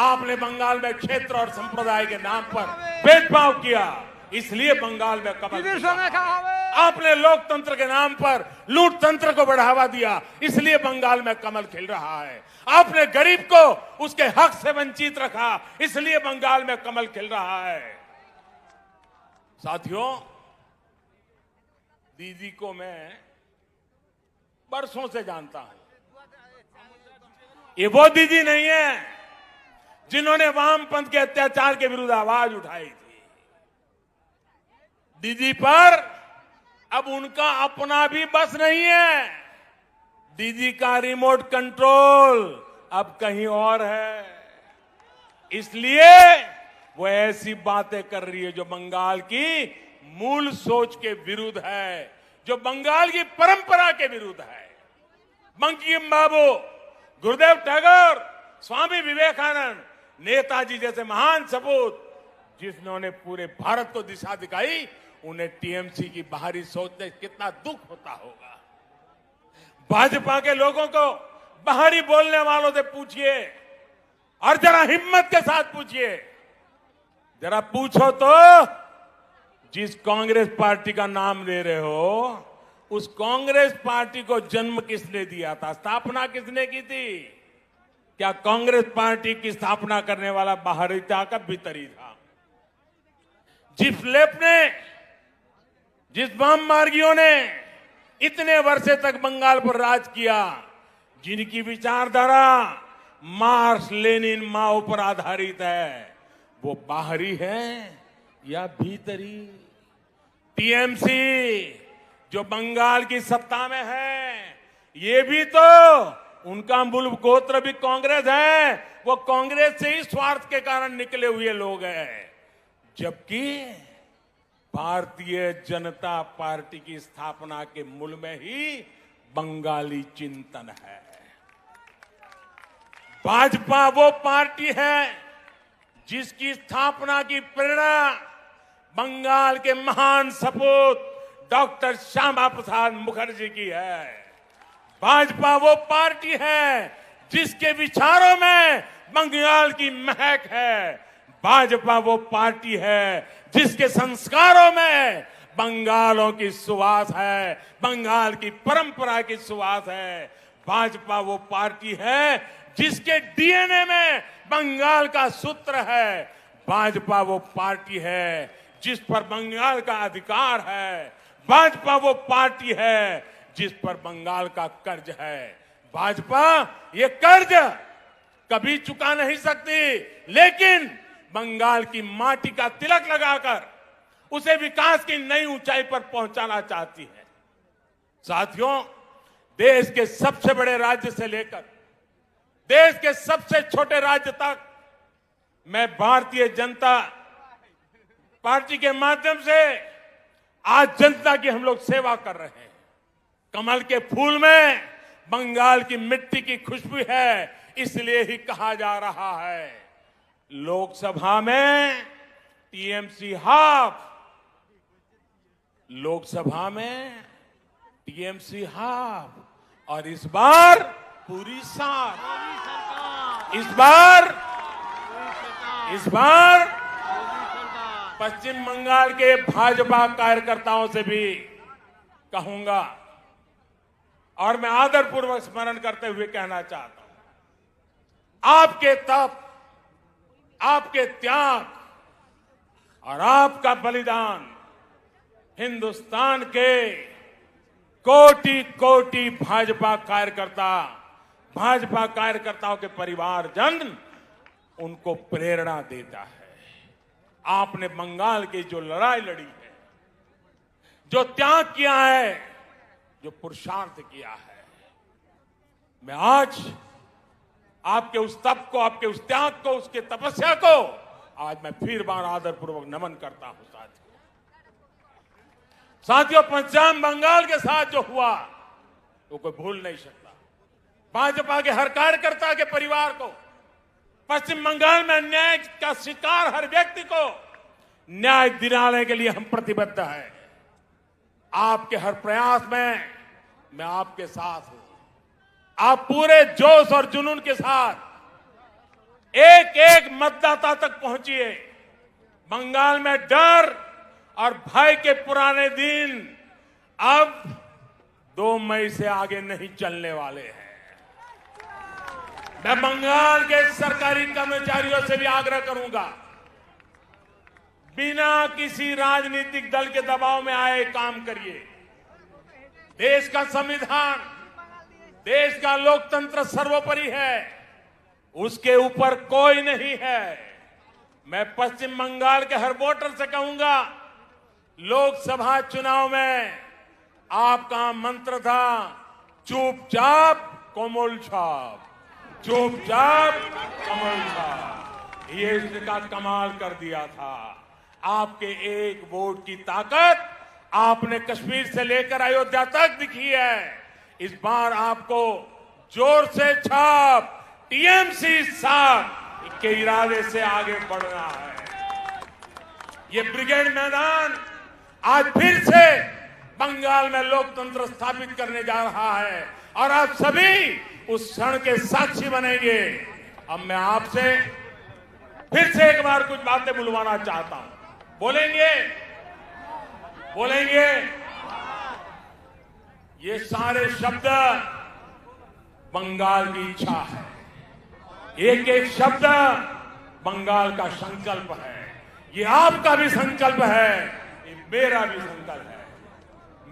Speaker 4: आपने बंगाल में क्षेत्र और संप्रदाय के नाम पर भेदभाव किया, इसलिए बंगाल में कमल खिल रहा है। आपने लोकतंत्र के नाम पर लूट तंत्र को बढ़ावा दिया, इसलिए बंगाल में कमल खिल रहा है। आपने गरीब को उसके हक से वंचित रखा, इसलिए बंगाल में कमल खिल रहा है। साथियों, दीदी को मैं बरसों से जानता हूं। ये वो दीदी नहीं है जिन्होंने वामपंथ के अत्याचार के विरुद्ध आवाज उठाई थी। दीदी पर अब उनका अपना भी बस नहीं है, दीदी का रिमोट कंट्रोल अब कहीं और है। इसलिए वो ऐसी बातें कर रही है जो बंगाल की मूल सोच के विरुद्ध है, जो बंगाल की परंपरा के विरुद्ध है। बंकिम बाबू, गुरुदेव टैगोर, स्वामी विवेकानंद, नेताजी जैसे महान सपूत जिन्होंने पूरे भारत को दिशा दिखाई, उन्हें टीएमसी की बाहरी सोचने कितना दुख होता होगा। भाजपा के लोगों को बाहरी बोलने वालों से पूछिए और जरा हिम्मत के साथ पूछिए, जरा पूछो तो जिस कांग्रेस पार्टी का नाम ले रहे हो उस कांग्रेस पार्टी को जन्म किसने दिया था, स्थापना किसने की थी? क्या कांग्रेस पार्टी की स्थापना करने वाला बाहरी था का भीतरी था? जिस लेप ने, जिस वाम मार्गियों ने इतने वर्षे तक बंगाल पर राज किया, जिनकी विचारधारा मार्क्स लेनिन माओ पर आधारित है, वो बाहरी है या भीतरी? टीएमसी जो बंगाल की सत्ता में है, ये भी तो उनका मूल गोत्र भी कांग्रेस है, वो कांग्रेस से ही स्वार्थ के कारण निकले हुए लोग हैं। जबकि भारतीय जनता पार्टी की स्थापना के मूल में ही बंगाली चिंतन है। भाजपा वो पार्टी है जिसकी स्थापना की प्रेरणा बंगाल के महान सपूत डॉक्टर श्यामा प्रसाद मुखर्जी की है। भाजपा वो पार्टी है जिसके विचारों में बंगाल की महक है। भाजपा वो पार्टी है जिसके संस्कारों में बंगालों की सुवास है, बंगाल की परंपरा की सुवास है। भाजपा वो पार्टी है जिसके डीएनए में बंगाल का सूत्र है। भाजपा वो पार्टी है जिस पर बंगाल का अधिकार है। भाजपा वो पार्टी है जिस पर बंगाल का कर्ज है। भाजपा ये कर्ज कभी चुका नहीं सकती, लेकिन बंगाल की माटी का तिलक लगाकर उसे विकास की नई ऊंचाई पर पहुंचाना चाहती है। साथियों, देश के सबसे बड़े राज्य से लेकर देश के सबसे छोटे राज्य तक मैं भारतीय जनता पार्टी के माध्यम से आज जनता की हम लोग सेवा कर रहे हैं। कमल के फूल में बंगाल की मिट्टी की खुशबू है, इसलिए ही कहा जा रहा है लोकसभा में टीएमसी हाफ, लोकसभा में टीएमसी हाफ और इस बार पूरी साथ। इस बार पश्चिम बंगाल के भाजपा कार्यकर्ताओं से भी कहूंगा और मैं आदरपूर्वक स्मरण करते हुए कहना चाहता हूं, आपके तप, आपके त्याग और आपका बलिदान हिंदुस्तान के कोटि कोटि भाजपा कार्यकर्ताओं के परिवारजन उनको प्रेरणा देता है। आपने बंगाल की जो लड़ाई लड़ी है, जो त्याग किया है, जो पुरुषार्थ किया है, मैं आज आपके उस तप को, आपके उस त्याग को, उसके तपस्या को आज मैं फिर बार आदरपूर्वक नमन करता हूं। साथियों, पश्चिम बंगाल के साथ जो हुआ वो कोई भूल नहीं सकता। भाजपा के हर कार्यकर्ता के परिवार को, पश्चिम बंगाल में अन्याय का शिकार हर व्यक्ति को न्याय दिलाने के लिए हम प्रतिबद्ध हैं। आपके हर प्रयास में मैं आपके साथ हूं। आप पूरे जोश और जुनून के साथ एक एक मतदाता तक पहुंचिए। बंगाल में डर और भय के पुराने दिन अब 2 मई से आगे नहीं चलने वाले हैं। मैं बंगाल के सरकारी कर्मचारियों से भी आग्रह करूंगा, बिना किसी राजनीतिक दल के दबाव में आए काम करिए। देश का संविधान, देश का लोकतंत्र सर्वोपरि है, उसके ऊपर कोई नहीं है। मैं पश्चिम बंगाल के हर वोटर से कहूंगा, लोकसभा चुनाव में आपका मंत्र था चुपचाप कोमल छाप, चुपचाप कमल छाप। ये इसका कमाल कर दिया था। आपके एक वोट की ताकत आपने कश्मीर से लेकर अयोध्या तक दिखी है। इस बार आपको जोर से छाप, टीएमसी साथ के इरादे से आगे बढ़ना है। ये ब्रिगेड मैदान आज फिर से बंगाल में लोकतंत्र स्थापित करने जा रहा है और आप सभी उस क्षण के साक्षी बनेंगे। अब मैं आपसे फिर से एक बार कुछ बातें बुलवाना चाहता हूं। बोलेंगे? बोलेंगे? ये सारे शब्द बंगाल की इच्छा है, एक एक शब्द बंगाल का संकल्प है। ये आपका भी संकल्प है, ये मेरा भी संकल्प है।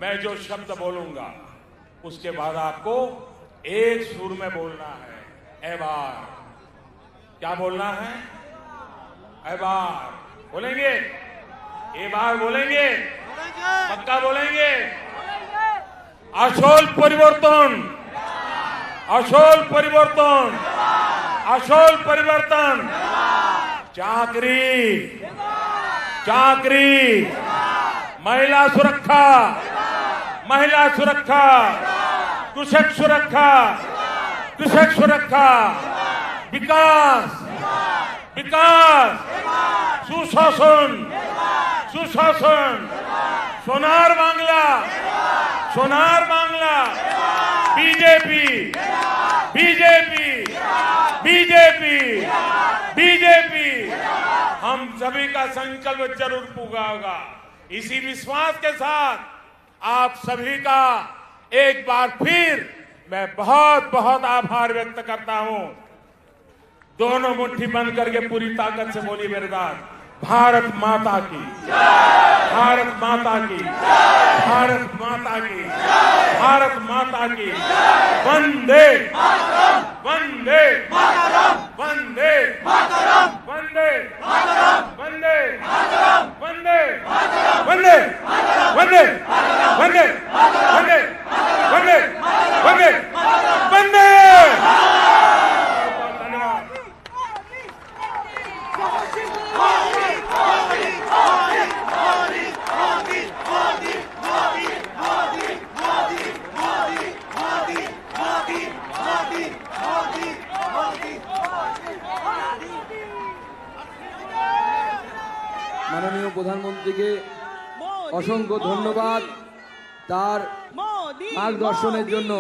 Speaker 4: मैं जो शब्द बोलूंगा उसके बाद आपको एक सुर में बोलना है। ए बार, क्या बोलना है? ए बार बोलेंगे? ए बार बोलेंगे? पक्का बोलेंगे? আসল পরিবর্তন, আসল পরিবর্তন, আসল পরিবর্তন। চাকরি, চাকরি, महिला सुरक्षा, महिला सुरक्षा, कृषक सुरक्षा, कृषक सुरक्षा, विकास, विकास, सुशासन, सुशासन, সোনার বাংলা, সোনার Bangla, BJP, BJP, BJP, BJP. हम सभी का संकल्प जरूर पूरा होगा। इसी विश्वास के साथ आप सभी का एक बार फिर मैं बहुत बहुत आभार व्यक्त करता हूं। दोनों मुट्ठी बंद करके पूरी ताकत से बोलिए मेरे साथ, भारत माता की, भारत माता की, भारत माता की, भारत माता की, वंदे वंदे वंदे वंदे वंदे वंदे वंदे वंदे वंदे वंदे वंदे वंदे वंदे। धन्यवाद।
Speaker 1: মাননীয় প্রধানমন্ত্রীকে অসংখ্য ধন্যবাদ তার মার্গদর্শনের জন্য।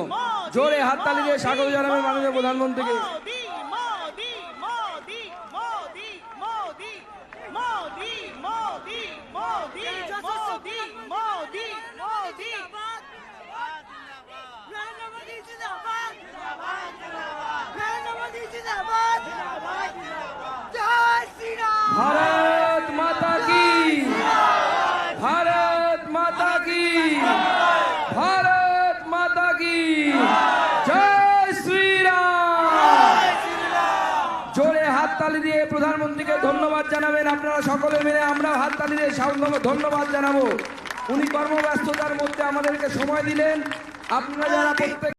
Speaker 1: জোরে হাততালি দিয়ে স্বাগত জানাবেন মাননীয় প্রধানমন্ত্রীকে। भारत माता की, भारत माता की, भारत माता की जय श्री राम। জোরে হাততালি দিয়ে প্রধানমন্ত্রীকে ধন্যবাদ জানাবেন আপনারা সকলে মিলে। আমরা হাততালি দিয়ে ধন্যবাদ জানাবো। উনি কর্মব্যস্ততার মধ্যে আমাদেরকে সময় দিলেন। আপনারা যারা প্রত্যেক